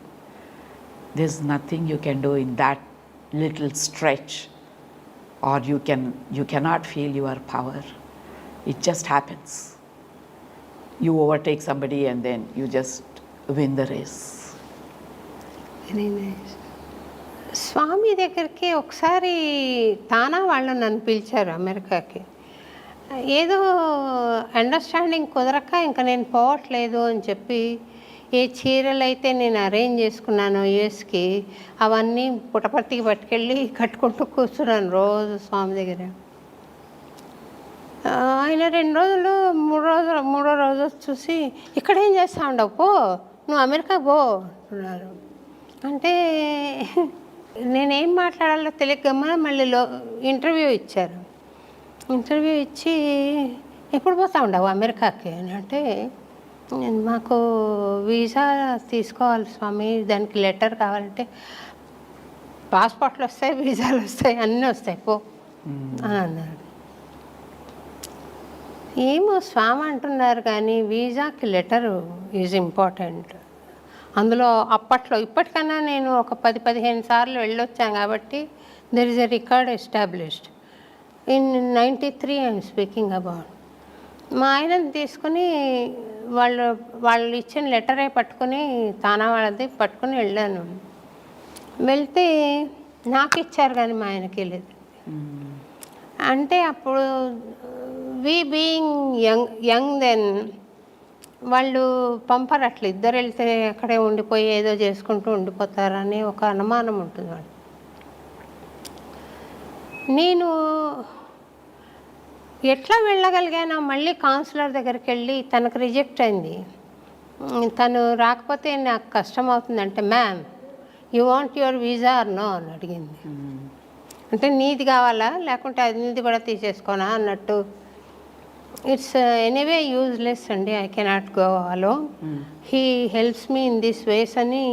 This nothing you can do in that little stretch, or you cannot feel your power. It just happens. You overtake somebody and then you just win the race. Very nice. Swami దగ్గరికి ఒకసారి తానా వాళ్ళు నన్ను పిలిచారు అమెరికాకి. ఏదో అండర్స్టాండింగ్ కుదరక ఇంకా నేను పోవట్లేదు అని చెప్పి, ఏ చీరలు అయితే నేను అరేంజ్ చేసుకున్నాను యూఎస్కి, అవన్నీ పుటపర్తికి పట్టుకెళ్ళి కట్టుకుంటూ కూర్చున్నాను రోజు స్వామి దగ్గర. ఆయన 2 రోజులు 3 రోజులు మూడో రోజు చూసి ఇక్కడ ఏం చేస్తా ఉండవు, పో నువ్వు అమెరికా పో అన్నారు. అంటే నేనేం మాట్లాడాలో తెలియకమ్మా మళ్ళీ ఇంటర్వ్యూ ఇచ్చారు. ఇంటర్వ్యూ ఇచ్చి ఎప్పుడు పోతా ఉండవు అమెరికాకి అని అంటే, మాకు వీసా తీసుకోవాలి స్వామి, దానికి లెటర్ కావాలంటే పాస్పోర్ట్లు వస్తాయి, వీసాలు వస్తాయి, అన్నీ వస్తాయి, పో అని అన్నారు. ఏమో స్వామి అంటున్నారు కానీ వీసాకి లెటరు ఈజ్ ఇంపార్టెంట్. అందులో అప్పట్లో ఇప్పటికన్నా నేను ఒక 10-15 సార్లు వెళ్ళొచ్చాను కాబట్టి there is a record established. In 93 I'm speaking about. మా ఆయనని తీసుకుని వాళ్ళు ఇచ్చిన లెటరే పట్టుకుని తానా వాళ్ళది పట్టుకుని వెళ్ళాను. వెళ్తే నాకు ఇచ్చారు కానీ మా ఆయనకి లేదు. అంటే అప్పుడు వి బీయింగ్ యంగ్ దెన్ వాళ్ళు పంపరు, అట్లా ఇద్దరు వెళ్తే అక్కడే ఉండిపోయి ఏదో చేసుకుంటూ ఉండిపోతారని ఒక అనుమానం ఉంటుంది వాళ్ళు. నేను ఎట్లా వెళ్ళగలిగానో మళ్ళీ కౌన్సిలర్ దగ్గరికి వెళ్ళి తనకు రిజెక్ట్ అయింది. తను రాకపోతే నాకు కష్టం అవుతుందంటే, ma'am you want your visa or no అని అడిగింది. అంటే నీది కావాలా లేకుంటే అది నీది కూడా తీసేసుకోనా అన్నట్టు. ఇట్స్ ఎనీవే యూజ్లెస్ అండి, I cannot go alone, he helps me in this ways అని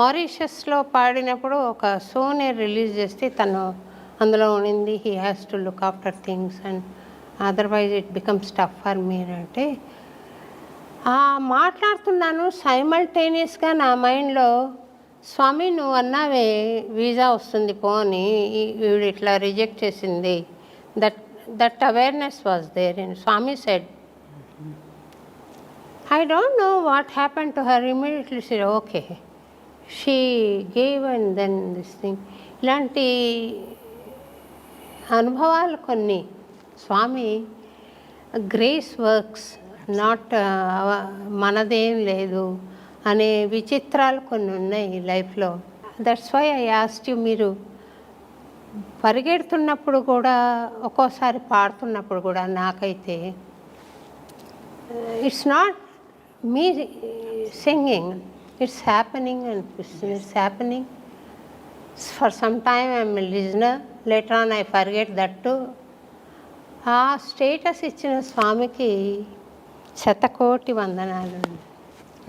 మారిషస్లో పాడినప్పుడు ఒక షోనే రిలీజ్ చేస్తే తను అందులో ఉండింది. He has to look after things and otherwise it becomes tough for me అంటే మాట్లాడుతున్నాను. సైమల్టేనియస్గా నా మైండ్లో స్వామి నువ్వు అన్నావే వీసా వస్తుంది పో అని, వీడు ఇట్లా రిజెక్ట్ చేసింది, that awareness was there and Swami said I don't know what happen to her. Immediately said okay she gave and then this thing. ఇలాంటి అనుభవాలు కొన్ని స్వామి గ్రేస్ వర్క్స్ నాట్ మనదేం లేదు అనే విచిత్రాలు కొన్ని ఉన్నాయి లైఫ్లో. That's why I asked you, మీరు పరిగెడుతున్నప్పుడు కూడా ఒక్కోసారి పాడుతున్నప్పుడు కూడా నాకైతే it's not me singing, it's happening అనిపిస్తుంది. It's happening for some time I'm listener, later on I forget that too. ఆ స్టేటస్ ఇచ్చిన స్వామికి శతకోటి వందనాలు.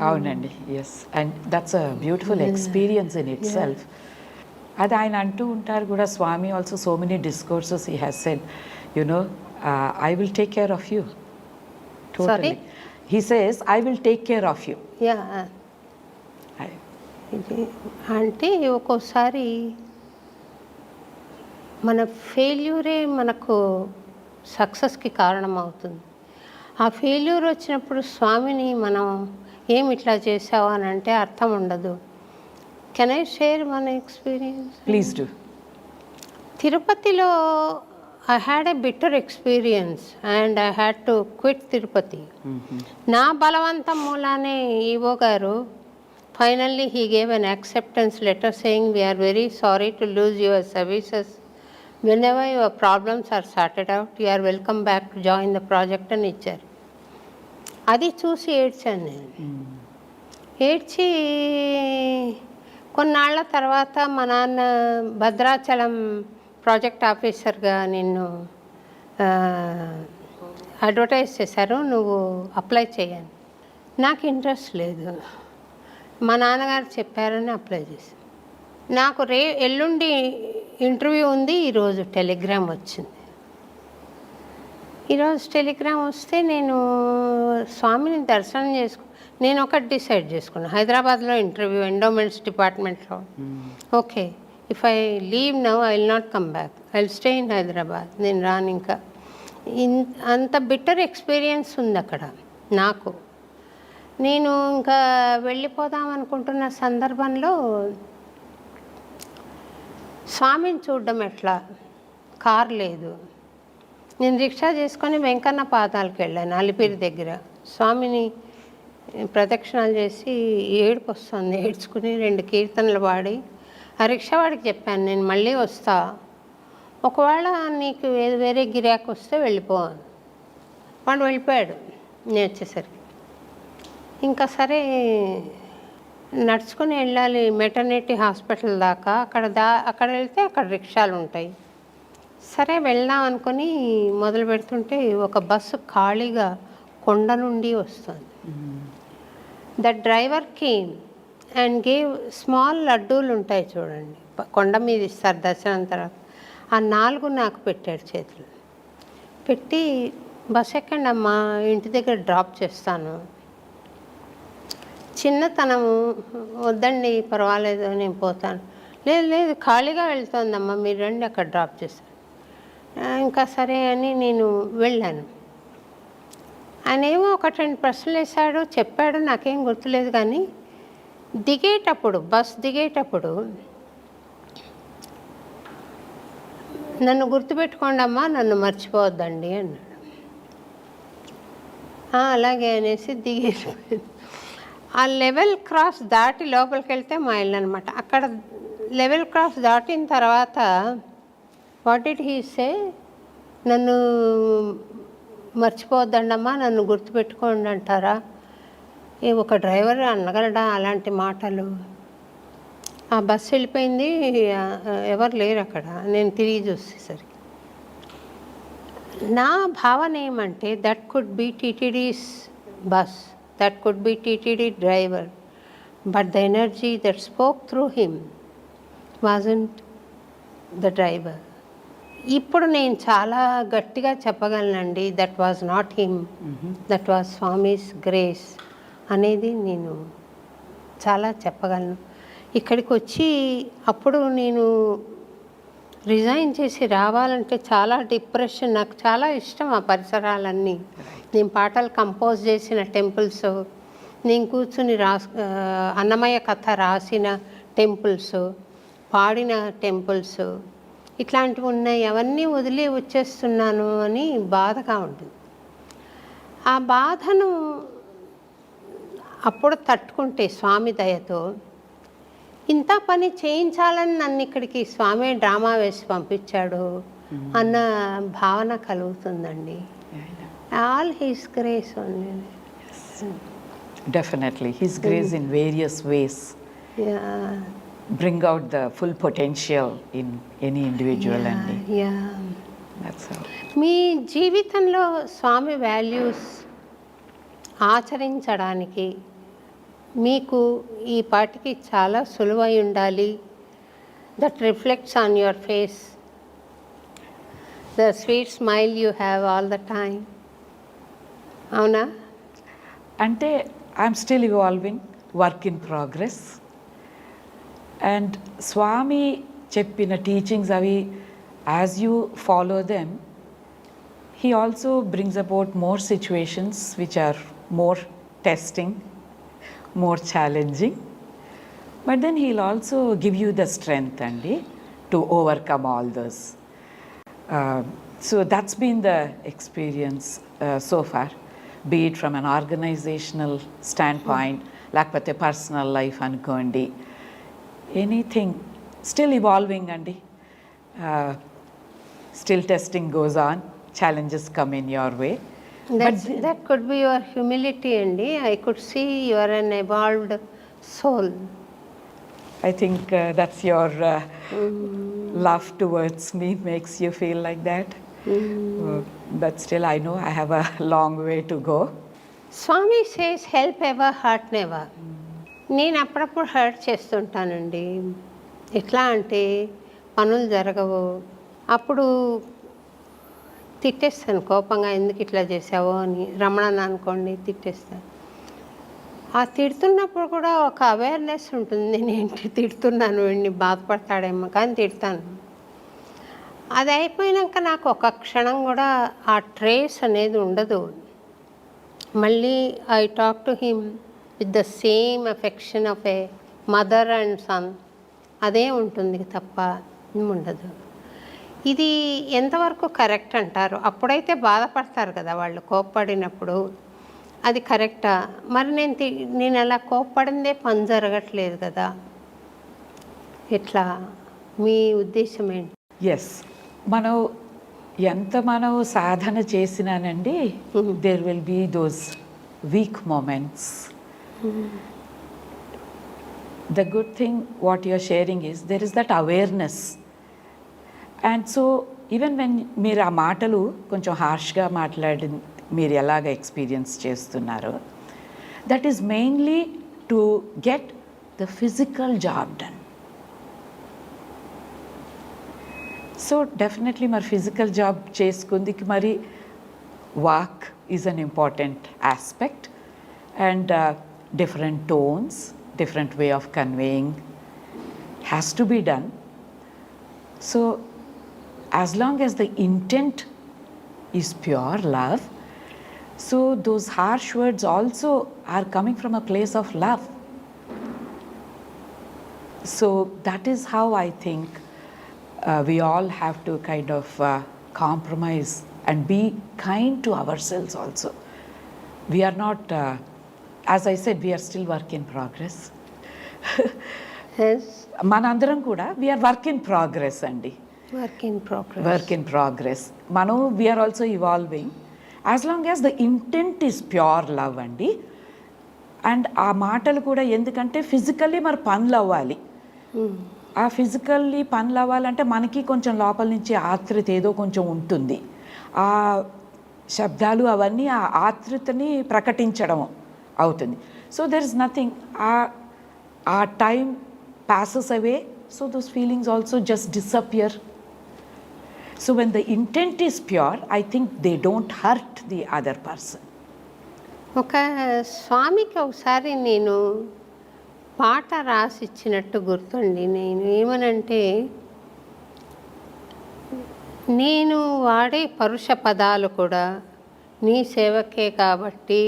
అవునండి, yes, and that's a beautiful experience in itself. అది ఆయన అంటూ ఉంటారు కూడా, Swami also so many discourses he has said, you know, I will take care of you. Totally he says I will take care of you. Yeah, అంటే ఒక్కోసారి మన ఫెయిల్యూరే మనకు సక్సెస్కి కారణం అవుతుంది. ఆ ఫెయిల్యూర్ వచ్చినప్పుడు స్వామిని మనం ఏమి ఇట్లా చేసావు అని అంటే అర్థం ఉండదు. Can I share one experience? Please do. తిరుపతిలో I had a bitter experience and I had to quit Tirupati. నా బలవంతం మూలానే ఈవో గారు finally he gave an acceptance letter saying we're very sorry to lose your services, whenever your problems are sorted out, you are welcome back to join the project అని ఇచ్చారు. అది చూసి ఏడ్చాను నేను. ఏడ్చి కొన్నాళ్ళ తర్వాత మా నాన్న భద్రాచలం ప్రాజెక్ట్ ఆఫీసర్గా నిన్ను అడ్వర్టైజ్ చేశారు, నువ్వు అప్లై చేయని. నాకు ఇంట్రెస్ట్ లేదు, మా నాన్నగారు చెప్పారని అప్లై చేశాను. నాకు ఎల్లుండి ఇంటర్వ్యూ ఉంది, ఈరోజు టెలిగ్రామ్ వచ్చింది. ఈరోజు టెలిగ్రామ్ వస్తే నేను స్వామిని దర్శనం నేను ఒకటి డిసైడ్ చేసుకున్నాను, హైదరాబాద్లో ఇంటర్వ్యూ ఎండోమెంట్స్ డిపార్ట్మెంట్లో. Okay, if I leave now I will not come back, I will stay in Hyderabad, నేను రాను. ఇంకా అంత బిటర్ ఎక్స్పీరియన్స్ ఉంది అక్కడ నాకు. నేను ఇంకా వెళ్ళిపోదాం అనుకుంటున్న సందర్భంలో స్వామిని చూడడం ఎట్లా, కార్ లేదు. నేను రిక్షా చేసుకొని వెంకన్న పాదాలకు వెళ్ళాను అలిపిరి దగ్గర. స్వామిని ప్రదక్షిణాలు చేసి ఏడుపు వస్తుంది, ఏడ్చుకుని 2 కీర్తనలు పాడి ఆ రిక్షా వాడికి చెప్పాను, నేను మళ్ళీ వస్తా, ఒకవేళ నీకు వేరే గిరాకు వస్తే వెళ్ళిపో. వాడు వెళ్ళిపోయాడు నేను వచ్చేసరికి. ఇంకా సరే నడుచుకుని వెళ్ళాలి మెటర్నిటీ హాస్పిటల్ దాకా. అక్కడ వెళ్తే అక్కడ రిక్షాలు ఉంటాయి. సరే వెళ్దాం అనుకుని మొదలు పెడుతుంటే ఒక బస్సు ఖాళీగా కొండ నుండి వస్తుంది. The driver came and gave small లడ్డూలు ఉంటాయి చూడండి, కొండ మీద ఇస్తారు దర్శనం తర్వాత. ఆ 4 నాకు పెట్టాడు చేతులు పెట్టి, బస్ ఎక్కండి అమ్మా, ఇంటి దగ్గర డ్రాప్ చేస్తాను. చిన్నతనము, వద్దండి పర్వాలేదు నేను పోతాను. లేదు లేదు ఖాళీగా వెళ్తుందమ్మా, మీరు రండి అక్కడ డ్రాప్ చేస్తాను. ఇంకా సరే అని నేను వెళ్ళాను. ఆయన ఏమో 1-2 ప్రశ్నలు వేశాడు, చెప్పాడు, నాకేం గుర్తులేదు. కానీ బస్ దిగేటప్పుడు నన్ను గుర్తుపెట్టుకోండి అమ్మా, నన్ను మర్చిపోవద్దండి అన్నాడు. అలాగే అనేసి దిగేసి ఆ లెవెల్ క్రాస్ దాటి లోపలికి వెళ్తే మా ఇల్లు అనమాట. అక్కడ లెవెల్ క్రాస్ దాటిన తర్వాత వాట్ డిడ్ హీ సే, నన్ను మర్చిపోవద్దండమ్మా, నన్ను గుర్తుపెట్టుకోండి అంటారా? ఒక డ్రైవర్ అనగలడా అలాంటి మాటలు? ఆ బస్సు వెళ్ళిపోయింది, ఎవరు లేరు అక్కడ. నేను తిరిగి చూసేసరికి నా భావన ఏమంటే, that could be TTD's bus, that could be TTD driver, but the energy that spoke through him wasn't the driver. ఇప్పుడు నేను చాలా గట్టిగా చెప్పగలనండి, that was not him, that was Swami's grace అనేది నేను చాలా చెప్పగలను. ఇక్కడికి వచ్చి అప్పుడు నేను రిజైన్ చేసి రావాలంటే చాలా డిప్రెషన్. నాకు చాలా ఇష్టం ఆ పరిసరాలన్నీ. నేను పాటలు కంపోజ్ చేసిన టెంపుల్స్, నేను కూర్చుని అన్నమయ్య కథ రాసిన టెంపుల్స్, పాడిన టెంపుల్స్ ఇట్లాంటివి ఉన్నాయి. అవన్నీ వదిలి వచ్చేస్తున్నాను అని బాధగా ఉంటుంది. ఆ బాధను అప్పుడు తట్టుకుంటే స్వామి దయతో ఇంత పని చేయించాలని నన్ను ఇక్కడికి స్వామి డ్రామా వేసి పంపించాడు అన్న భావన కలుగుతుందండి. All his grace only. Definitely his grace in various ways bring out the full potential in any individual. That's all. మీ జీవితంలో స్వామి వాల్యూస్ ఆచరించడానికి మీకు ఈ పాటికి చాలా సులువై ఉండాలి. That reflects on your face, the sweet smile you have all the time. అవునా? అంటే I'm still evolving, work in progress. And Swami చెప్పిన టీచింగ్స్ అవి as you follow them, he also brings about more situations which are more testing, more challenging, but then he'll also give you the strength to overcome all those. So that's been the experience so far, be it from an organizational standpoint, lakapothe personal life anukondi, anything still evolving still testing goes on, challenges come in your way. That could be your humility అండి. I could see you are an evolved soul. I think that's your love towards me makes you feel like that. But still I know I have a long way to go. Swami says help ever, hurt never. నేను అప్పుడప్పుడు హర్ట్ చేస్తుంటానండి. ఎట్లా అంటే పనులు జరగవు, అప్పుడు తిట్టేస్తాను కోపంగా, ఎందుకు ఇట్లా చేసావో అని. రమణని అనుకోండి, తిట్టేస్తాను. ఆ తిడుతున్నప్పుడు కూడా ఒక అవేర్నెస్ ఉంటుంది, నేను ఏంటి తిడుతున్నాను, వీడిని బాధపడతాడేమో కానీ తిడతాను. అది అయిపోయినాక నాకు ఒక క్షణం కూడా ఆ ట్రేస్ అనేది ఉండదు. మళ్ళీ I talk to him with the same affection of a mother and son, అదే ఉంటుంది తప్ప ఉండదు. ఇది ఎంతవరకు కరెక్ట్ అంటారు? అప్పుడైతే బాధపడతారు కదా వాళ్ళు కోప్పడినప్పుడు, అది కరెక్టా? మరి నేను అలా కోప్పడిందే పని జరగట్లేదు కదా, ఎట్లా? మీ ఉద్దేశం ఏంటి? ఎస్, మనం ఎంత మనం సాధన చేసినానండి, there will be those weak moments. The good thing what you're sharing is there is that awareness. And so even when మీరు ఆ మాటలు కొంచెం హార్ష్గా మాట్లాడి మీరు ఎలాగ ఎక్స్పీరియన్స్ చేస్తున్నారో, that is mainly to get the physical job done. So definitely మరి ఫిజికల్ జాబ్ చేసుకుందికి మరి walk is an important aspect, and different tones, different way of conveying has to be done. So as long as the intent is pure love, so those harsh words also are coming from a place of love. So that is how I think we all have to kind of compromise and be kind to ourselves also. We are not as I said, we are still work in progress. Yes. మనందరం కూడా వీఆర్ వర్క్ ఇన్ ప్రోగ్రెస్ అండి. Work in progress. మనం we're also evolving. As long as the intent is pure love అండి. అండ్ ఆ మాటలు కూడా ఎందుకంటే ఫిజికల్లీ మరి పనులు అవ్వాలి. ఆ ఫిజికల్లీ పనులు అవ్వాలంటే మనకి కొంచెం లోపల నుంచి ఆతృత ఏదో కొంచెం ఉంటుంది. ఆ శబ్దాలు అవన్నీ ఆ ఆతృతని ప్రకటించడం అవుతుంది. సో దెర్ ఇస్ నథింగ్, ఆ time passes away, so those feelings also just disappear. So when the intent is pure, I think they don't hurt the other person. ఒక స్వామికి ఒకసారి నేను పాట రాసి ఇచ్చినట్టు గుర్తుండి, నేను ఏమనంటే, నేను వాడే పరుష పదాలు కూడా నీ సేవకే కాబట్టి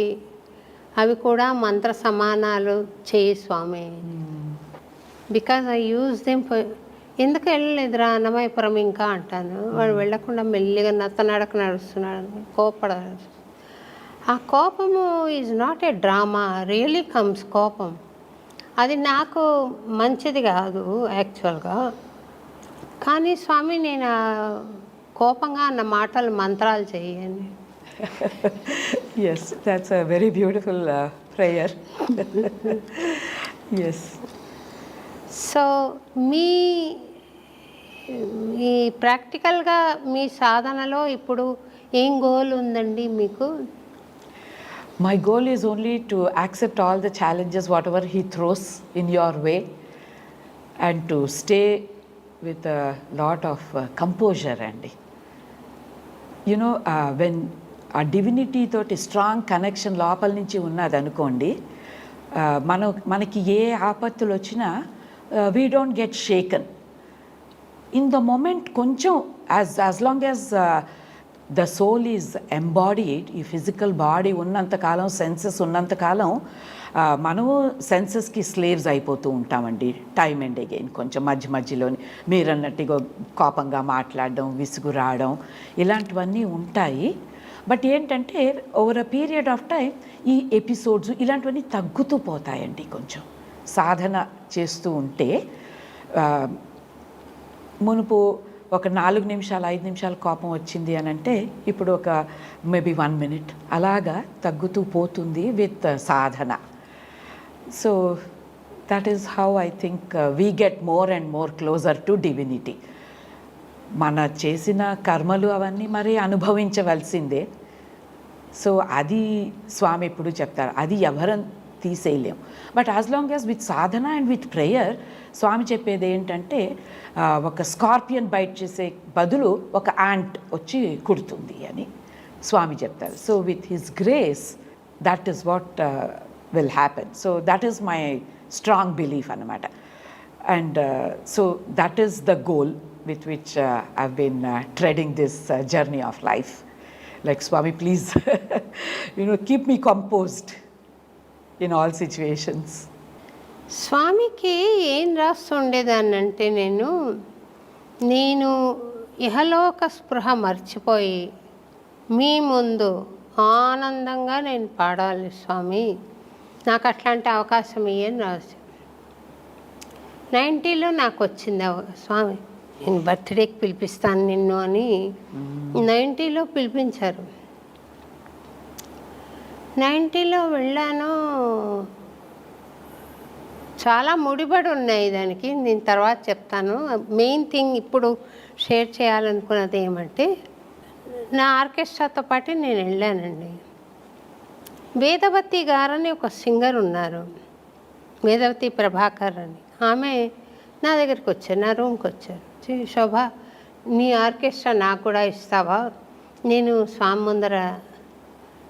అవి కూడా మంత్ర సమానాలు చేయి Swami. Because I use them for, ఎందుకు వెళ్ళలేదురా అన్నమయపురం ఇంకా అంటాను. వాడు వెళ్ళకుండా మెల్లిగా నత్తనడక నడుస్తున్నాడు, కోపడాలి. ఆ కోపము is not a drama, really comes కోపం. అది నాకు మంచిది కాదు యాక్చువల్గా. కానీ స్వామి నేను కోపంగా అన్న మాటలు మంత్రాలు చేయండి. Yes, that's a very beautiful prayer. Yes. So మీ ప్రాక్టికల్గా మీ సాధనలో ఇప్పుడు ఏం గోల్ ఉందండి మీకు? My goal is only to accept all the challenges, whatever he throws in your way, and to stay with a lot of composure. Andy, you know, when a divinity తోటి స్ట్రాంగ్ కనెక్షన్ లోపల నుంచి ఉన్నది అనుకోండి, మనకి ఏ ఆపత్తులు వచ్చినా we don't get shaken. In the moment కొంచెం as long as the soul is embodied, ఈ ఫిజికల్ బాడీ ఉన్నంతకాలం, సెన్సెస్ ఉన్నంతకాలం మనము సెన్సెస్కి స్లేవ్స్ అయిపోతూ ఉంటామండి టైం అండ్ అగైన్. కొంచెం మధ్యలోని మీరు అన్నట్టుగా కోపంగా మాట్లాడడం, విసుగు రావడం, ఇలాంటివన్నీ ఉంటాయి. బట్ ఏంటంటే over a period of time ఈ ఎపిసోడ్స్ ఇలాంటివన్నీ తగ్గుతూ పోతాయండి. కొంచెం సాధన చేస్తూ ఉంటే మునుపు ఒక 4 నిమిషాలు 5 నిమిషాలు కోపం వచ్చింది అని అంటే ఇప్పుడు ఒక మేబీ 1 minute అలాగా తగ్గుతూ పోతుంది with Sadhana. So that is how I think we get more and more closer to divinity. మన చేసిన కర్మలు అవన్నీ మరి అనుభవించవలసిందే. సో అది స్వామి ఎప్పుడు చెప్తారు, అది ఎవరం తీసేయలేం. But as long as with సాధన అండ్ విత్ ప్రేయర్, స్వామి చెప్పేది ఏంటంటే ఒక స్కార్పియన్ బైట్ చేసే బదులు ఒక యాంట్ వచ్చి కుడుతుంది అని స్వామి చెప్తారు. So with his grace that is what will happen. So that is my strong belief అన్నమాట. And so that is the goal with which I've been treading this journey of life. Like Swami, please, keep me composed in all situations. స్వామికి ఏం రాస్తుండేదాన్నంటే నేను ఇహలోక స్పృహ మర్చిపోయి మీ ముందు ఆనందంగా నేను పాడాలి స్వామి, నాకు అట్లాంటి అవకాశం ఇయ్యని రాశాను. 90లో నాకు వచ్చింది స్వామి. నేను బర్త్డేకి పిలిపిస్తాను నిన్ను అని 90లో పిలిపించారు. 90లో వెళ్ళాను. చాలా ముడిపడి ఉన్నాయి దానికి, నేను తర్వాత చెప్తాను. మెయిన్ థింగ్ ఇప్పుడు షేర్ చేయాలనుకున్నది ఏమంటే, నా ఆర్కెస్ట్రాతో పాటు నేను వెళ్ళానండి. వేదవతి గారని ఒక సింగర్ ఉన్నారు, వేదవతి ప్రభాకర్ అని. ఆమె నా దగ్గరికి వచ్చారు, నా రూమ్కి వచ్చారు. శోభ, నీ ఆర్కెస్ట్రా నాకు కూడా ఇస్తావా? నేను స్వామి ముందర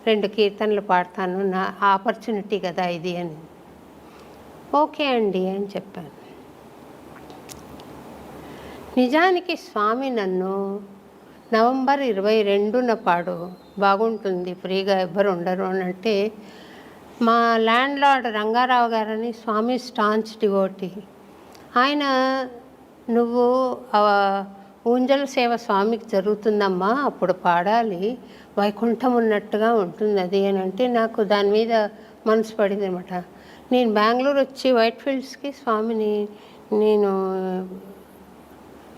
2 కీర్తనలు పాడతాను, నా ఆపర్చునిటీ కదా ఇది అని. ఓకే అండి అని చెప్పాను. నిజానికి స్వామి నన్ను నవంబర్ 22న పాడు, బాగుంటుంది, ఫ్రీగా ఎవ్వరు ఉండరు అని అంటే, మా ల్యాండ్ లార్డ్ రంగారావు గారని స్వామి స్టాంచ్ డివోటీ, ఆయన నువ్వు ఊంజల్ సేవ స్వామికి జరుగుతుందమ్మా, అప్పుడు పాడాలి, వైకుంఠం ఉన్నట్టుగా ఉంటుంది అది అని అంటే, నాకు దాని మీద మనసు పడింది అనమాట. నేను బెంగళూరు వచ్చి వైట్ ఫీల్డ్స్కి స్వామిని నేను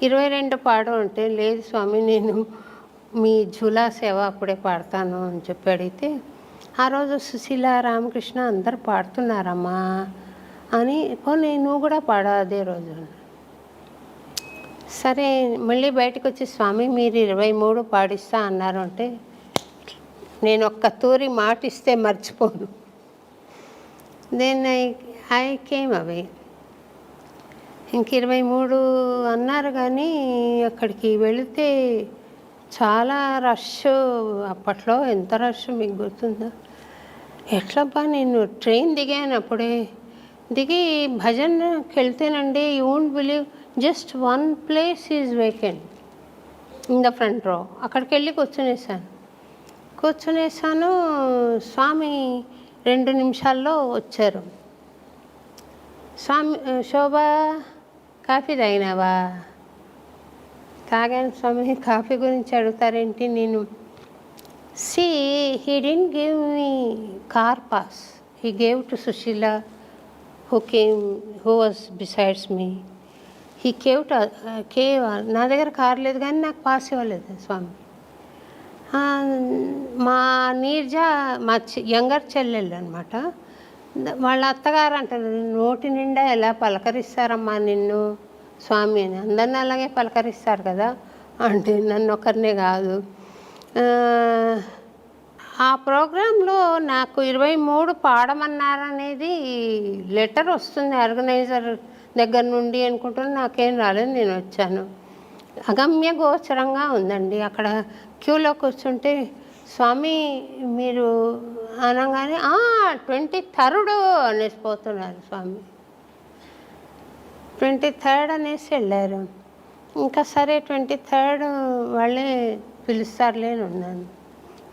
22 పాడు అంటే, లేదు స్వామి నేను మీ ఝూలా సేవ అప్పుడే పాడతాను అని చెప్పి అడిగితే, ఆ రోజు సుశీల, రామకృష్ణ అందరు పాడుతున్నారమ్మా అని, పోనీ నువ్వు కూడా పాడా అదే రోజు. సరే మళ్ళీ బయటకు వచ్చి, స్వామి మీరు 23 పాడిస్తా అన్నారు అంటే, నేను ఒక్క తూరి మాట ఇస్తే మర్చిపోను. దెన్ ఐ కేమ్ అవే. ఇంక 23 అన్నారు, కానీ అక్కడికి వెళితే చాలా రష్. అప్పట్లో ఎంత రష్ మీకు గుర్తుందా? ఎట్లబ్బా, నేను ట్రైన్ దిగాను అప్పుడే. దిగి భజనకి వెళ్తేనండి, you won't believe, just 1 place is vacant in the front row. అక్కడికి వెళ్ళి కూర్చునేసాను. స్వామి 2 నిమిషాల్లో వచ్చారు. స్వామి, శోభ కాఫీ తాగినావా? తాగాను స్వామి. కాఫీ గురించి అడుగుతారేంటి? నేను he didn't give me car pass, he gave to Sushila who was besides me. He gave నా దగ్గర కార్ లేదు కానీ నాకు పాస్ ఇవ్వలేదు స్వామి. మా నీర్జా మా యంగర్ చెల్లెళ్ళు అనమాట, వాళ్ళ అత్తగారు అంటారు, నోటి నిండా ఎలా పలకరిస్తారమ్మా నిన్ను స్వామి అని. అందరిని అలాగే పలకరిస్తారు కదా అంటే, నన్ను ఒకరినే కాదు. ఆ ప్రోగ్రాంలో నాకు 23 పాడమన్నారనేది లెటర్ వస్తుంది ఆర్గనైజర్ దగ్గర నుండి అనుకుంటున్నాను. నాకేం రాలేదు, నేను వచ్చాను. అగమ్య గోచరంగా ఉందండి. అక్కడ క్యూలో కూర్చుంటే స్వామి మీరు అనగానే 23rd అనేసిపోతున్నారు స్వామి. 23rd అనేసి వెళ్ళారు. ఇంకా సరే 23rd వాళ్ళే పిలుస్తారులే అని ఉన్నాను.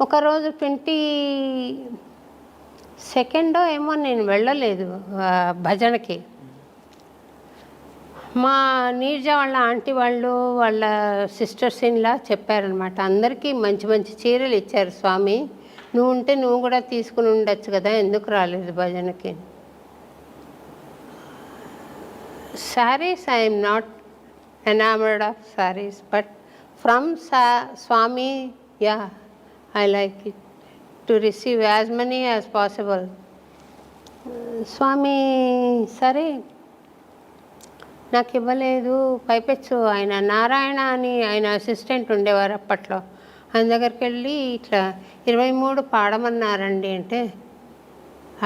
ఒకరోజు 22nd ఏమో నేను వెళ్ళలేదు భజనకి. మా నీర్జా వాళ్ళ ఆంటీ వాళ్ళు, వాళ్ళ సిస్టర్స్ ఇన్లా చెప్పారనమాట, అందరికీ మంచి మంచి చీరలు ఇచ్చారు స్వామి, నువ్వు ఉంటే నువ్వు కూడా తీసుకుని ఉండొచ్చు కదా, ఎందుకు రాలేదు భజనకి. Saris I'm not enamoured of saris, but from Swami yeah I like it to receive as many as possible. Swami సరే నాకు ఇవ్వలేదు. పైపెచ్చు ఆయన నారాయణ అని ఆయన అసిస్టెంట్ ఉండేవారు అప్పట్లో, ఆయన దగ్గరికి వెళ్ళి ఇట్లా 23 పాడమన్నారండి అంటే,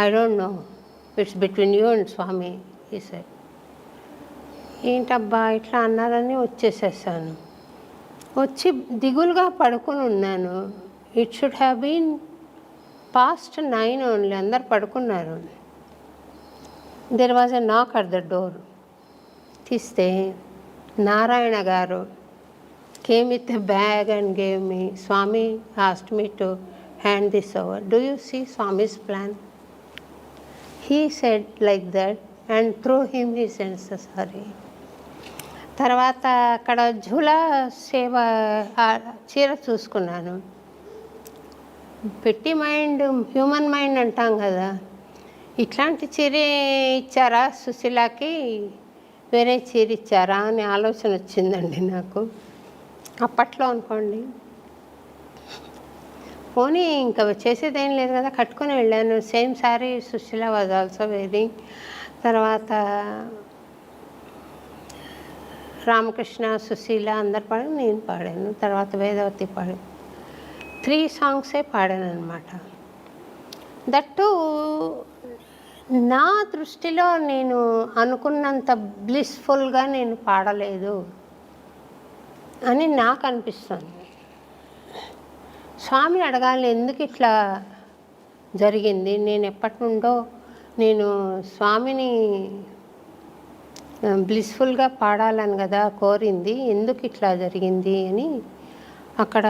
I don't know, it's between you and Swami ఈ సార్. ఏంటబ్బా ఇట్లా అన్నారని వచ్చేసేసాను. వచ్చి దిగులుగా పడుకొని ఉన్నాను. It should have been past 9 only, అందరు పడుకున్నారు. దెర్ వాజ్ ఎ నాక్ అట్ ద డోర్. తీస్తే Narayana garu came with a bag and gave me. Swami asked me to hand this over. Do you see Swami's plan? He said like that and through him he sends the sari. తర్వాత అక్కడ ఝూలా సేవ చీర చూసుకున్నాను. పెట్టి మైండ్ హ్యూమన్ మైండ్ అంటాం కదా, ఇట్లాంటి చీర ఇచ్చారా సుశీలకి? వేరే చీర ఇచ్చారా అని ఆలోచన వచ్చిందండి నాకు అప్పట్లో అనుకోండి. పోనీ ఇంకా చేసేదేం లేదు కదా, కట్టుకొని వెళ్ళాను. Same sari Sushila was also wearing. తర్వాత రామకృష్ణ, సుశీల అందరు పాడాను, నేను పాడాను. తర్వాత వేదవతి పాడాను. 3 సాంగ్సే పాడాను అనమాట. దట్టు నా దృష్టిలో నేను అనుకున్నంత బ్లిస్ఫుల్గా నేను పాడలేదు అని నాకు అనిపిస్తుంది. స్వామిని అడగాలి, ఎందుకు ఇట్లా జరిగింది, నేను ఎప్పటి నుండో నేను స్వామిని బ్లిస్ఫుల్గా పాడాలని కదా కోరింది, ఎందుకు ఇట్లా జరిగింది అని అక్కడ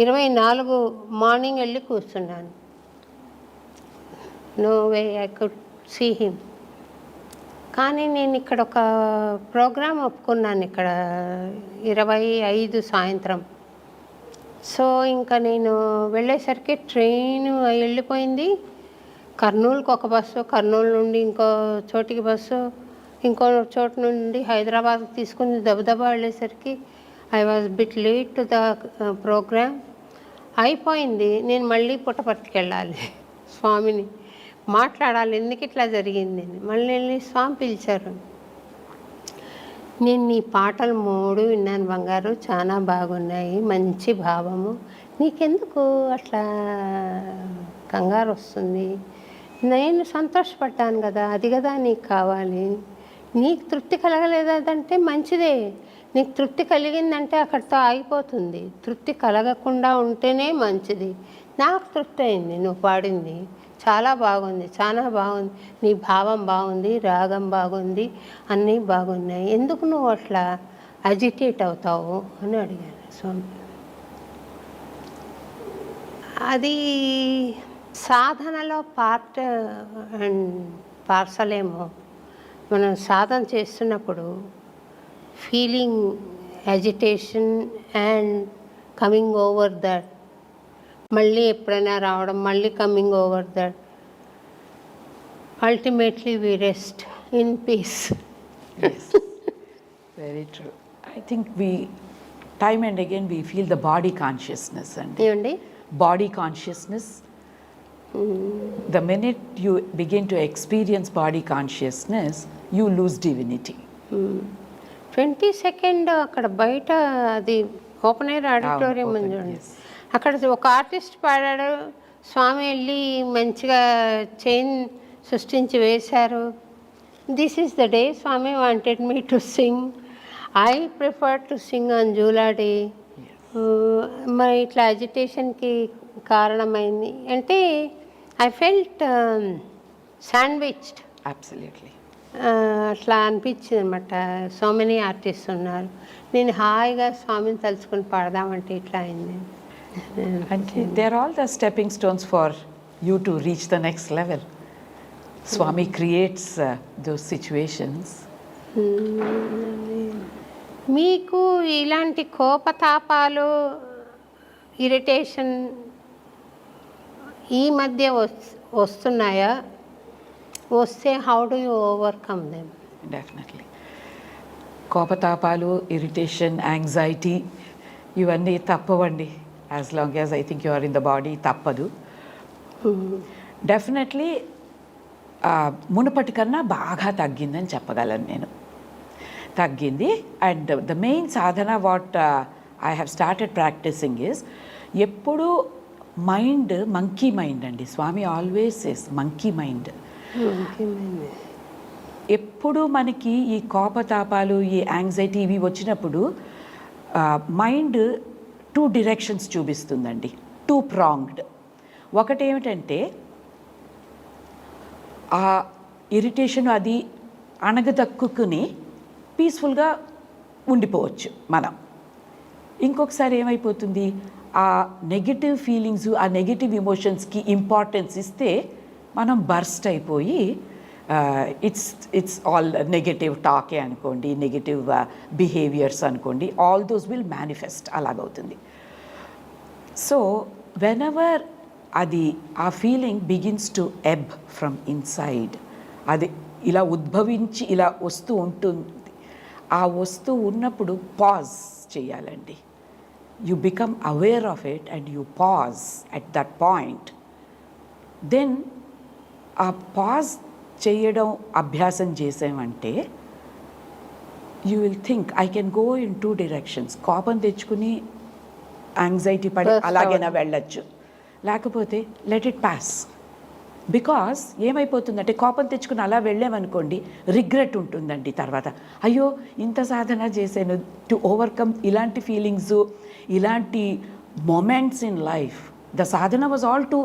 24 మార్నింగ్ వెళ్ళి కూర్చున్నాను. No way I could see him. కానీ నేను ఇక్కడ ఒక ప్రోగ్రాం ఒప్పుకున్నాను, ఇక్కడ 25 సాయంత్రం. సో ఇంకా నేను వెళ్ళేసరికి ట్రైన్ వెళ్ళిపోయింది. కర్నూలుకి ఒక బస్సు, కర్నూలు నుండి ఇంకో చోటికి బస్సు, ఇంకో చోటు నుండి హైదరాబాద్కి తీసుకుని దబదబా వెళ్ళేసరికి I was bit late to the program. అయిపోయింది. నేను మళ్ళీ పుట్టపర్తికెళ్ళాలి, స్వామిని మాట్లాడాలి, ఎందుకు ఇట్లా జరిగింది అని. మళ్ళీ వెళ్ళి స్వామి పిలిచారు. నేను నీ పాటలు 3 విన్నాను బంగారు, చాలా బాగున్నాయి, మంచి భావము, నీకెందుకు అట్లా కంగారు వస్తుంది, నేను సంతోషపడ్డాను కదా, అది కదా నీకు కావాలి, నీకు తృప్తి కలగలేదంటే మంచిదే, నీకు తృప్తి కలిగిందంటే అక్కడితో ఆగిపోతుంది, తృప్తి కలగకుండా ఉంటేనే మంచిది. నాకు తృప్తి అయింది, నువ్వు పాడింది చాలా బాగుంది, చాలా బాగుంది, నీ భావం బాగుంది, రాగం బాగుంది, అన్నీ బాగున్నాయి, ఎందుకు నువ్వు అట్లా అజిటేట్ అవుతావు అని అడిగాను స్వామి. అది సాధనలో పార్ట్ అండ్ పార్సల్ ఏమో. మనం సాధన చేస్తున్నప్పుడు feeling agitation and coming over that, మళ్ళీ ఎప్పుడైనా రావడం, మళ్ళీ coming over that, ultimately we rest in peace. Very true. I think we time and again we feel the body consciousness అండి. ఏమండి? Body consciousness, the minute you begin to experience body consciousness, you lose divinity. 22nd అక్కడ బయట అది ఓపెన్ ఎయిర్ ఆడిటోరియం ఉంది చూడండి, అక్కడ ఒక ఆర్టిస్ట్ పాడాడు, స్వామి వెళ్ళి మంచిగా చైన్ సృష్టించి వేశారు. This is the day Swami wanted me to sing, I prefer to sing on జూలాడే. మరి ఇట్లా అజిటేషన్కి కారణమైంది అంటే ఐ ఫెల్ట్ శాండ్విచ్డ్. Absolutely. అట్లా అనిపించింది అనమాట. సో మెనీ ఆర్టిస్ట్ ఉన్నారు, నేను హాయిగా స్వామిని తలుచుకుని పాడదామంటే ఇట్లా అయింది. And they're all the stepping stones for you to reach the next level. Swami creates those situations. మీకు ఇలాంటి కోపతాపాలు, ఇరిటేషన్ ఈ మధ్య వస్తున్నాయా? వస్తే how do you overcome them? Definitely. కోపతాపాలు, ఇరిటేషన్, యాంగ్జైటీ ఇవన్నీ తప్పవండి. As long as I think you are in the body తప్పదు. డెఫినెట్లీ మునుపటి కన్నా బాగా తగ్గిందని చెప్పగలను నేను. తగ్గింది. అండ్ ద మెయిన్ సాధన what I have started practising is, ఎప్పుడు మైండ్ మంకీ మైండ్ అండి. Swami always says monkey mind. ఎప్పుడు మనకి ఈ కోపతాపాలు, ఈ యాంగ్జైటీ ఇవి వచ్చినప్పుడు మైండ్ 2 డైరెక్షన్స్ చూపిస్తుందండి, 2 ప్రాంగ్డ్. ఒకటేమిటంటే ఆ ఇరిటేషన్ అది అణగదక్కుని పీస్ఫుల్గా ఉండిపోవచ్చు మనం. ఇంకొకసారి ఏమైపోతుంది, ఆ నెగిటివ్ ఫీలింగ్స్, ఆ నెగిటివ్ ఎమోషన్స్కి ఇంపార్టెన్స్ ఇస్తే మనం బర్స్ట్ అయిపోయి ఇట్స్ ఆల్ నెగటివ్ టాకే అనుకోండి, నెగటివ్ బిహేవియర్స్ అనుకోండి, ఆల్ దోస్ విల్ మేనిఫెస్ట్ అలాగవుతుంది. సో వెనెవర్ అది ఆ feeling begins to ebb from inside, అది ఇలా ఉద్భవించి ఇలా వస్తూ ఉంటుంది. ఆ వస్తూ ఉన్నప్పుడు పాజ్ చేయాలండి. You become aware of it and you pause at that point. Then ఆ పాజ్ చేయడం అభ్యాసం చేసామంటే you will think I can go in 2 directions. కోపం తెచ్చుకుని యాంగ్జైటీ పడి Burst అలాగైనా వెళ్ళచ్చు, లేకపోతే లెట్ ఇట్ పాస్. బికాస్ ఏమైపోతుందంటే కోపం తెచ్చుకుని అలా వెళ్ళామనుకోండి, రిగ్రెట్ ఉంటుందండి తర్వాత. అయ్యో ఇంత సాధన చేశాను టు ఓవర్కమ్ ఇలాంటి ఫీలింగ్స్, ఇలాంటి మొమెంట్స్ ఇన్ లైఫ్. ద సాధన was all to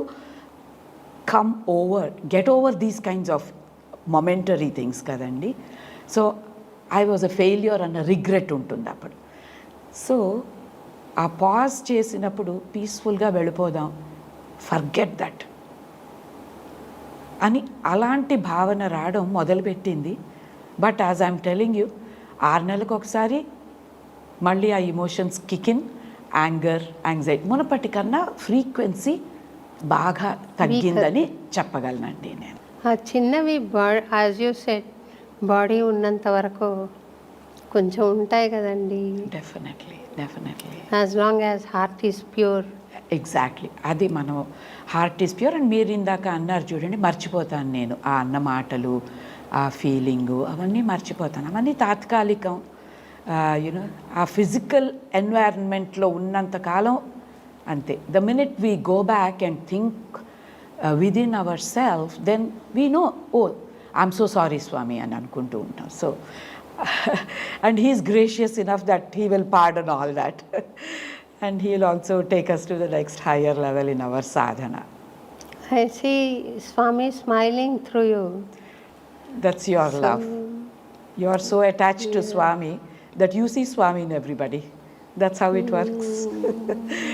come over, get over these kinds of momentary things కదండి. So I was a failure అన్న రిగ్రెట్ ఉంటుంది అప్పుడు. సో ఆ పాజ్ చేసినప్పుడు పీస్ఫుల్గా వెళ్ళిపోదాం, ఫర్గెట్ దట్ అని అలాంటి భావన రావడం మొదలుపెట్టింది. But as I'm telling you, 6 నెలలకు ఒకసారి మళ్ళీ ఆ ఇమోషన్స్ కికిన్, యాంగర్, యాంగ్జైటీ మునపటి కన్నా ఫ్రీక్వెన్సీ బాగా తగ్గిందని చెప్పగలనండి నేను. ఆ చిన్నవి యాజ్ యూ సెడ్ బాడీ ఉన్నంత వరకు కొంచెం ఉంటాయి కదండి. Definitely as long as heart is pure. Exactly, అది మనం హార్ట్ ఈస్ ప్యూర్. అండ్ మీరు ఇందాక అన్నారు చూడండి, మర్చిపోతాను నేను ఆ అన్న మాటలు, ఆ ఫీలింగు, అవన్నీ మర్చిపోతాను. అవన్నీ తాత్కాలికం. యూనో ఆ ఫిజికల్ ఎన్వైరన్మెంట్లో ఉన్నంతకాలం అంతే. The minute we go back and think within our self, then we know, oh I'm so sorry Swami అని అనుకుంటూ ఉంటాం. So and he is gracious enough that he will pardon all that and he will also take us to the next higher level in our sadhana. I see Swami smiling through you. That's your love. You are so attached to Swami that you see Swami in everybody. That's how it works.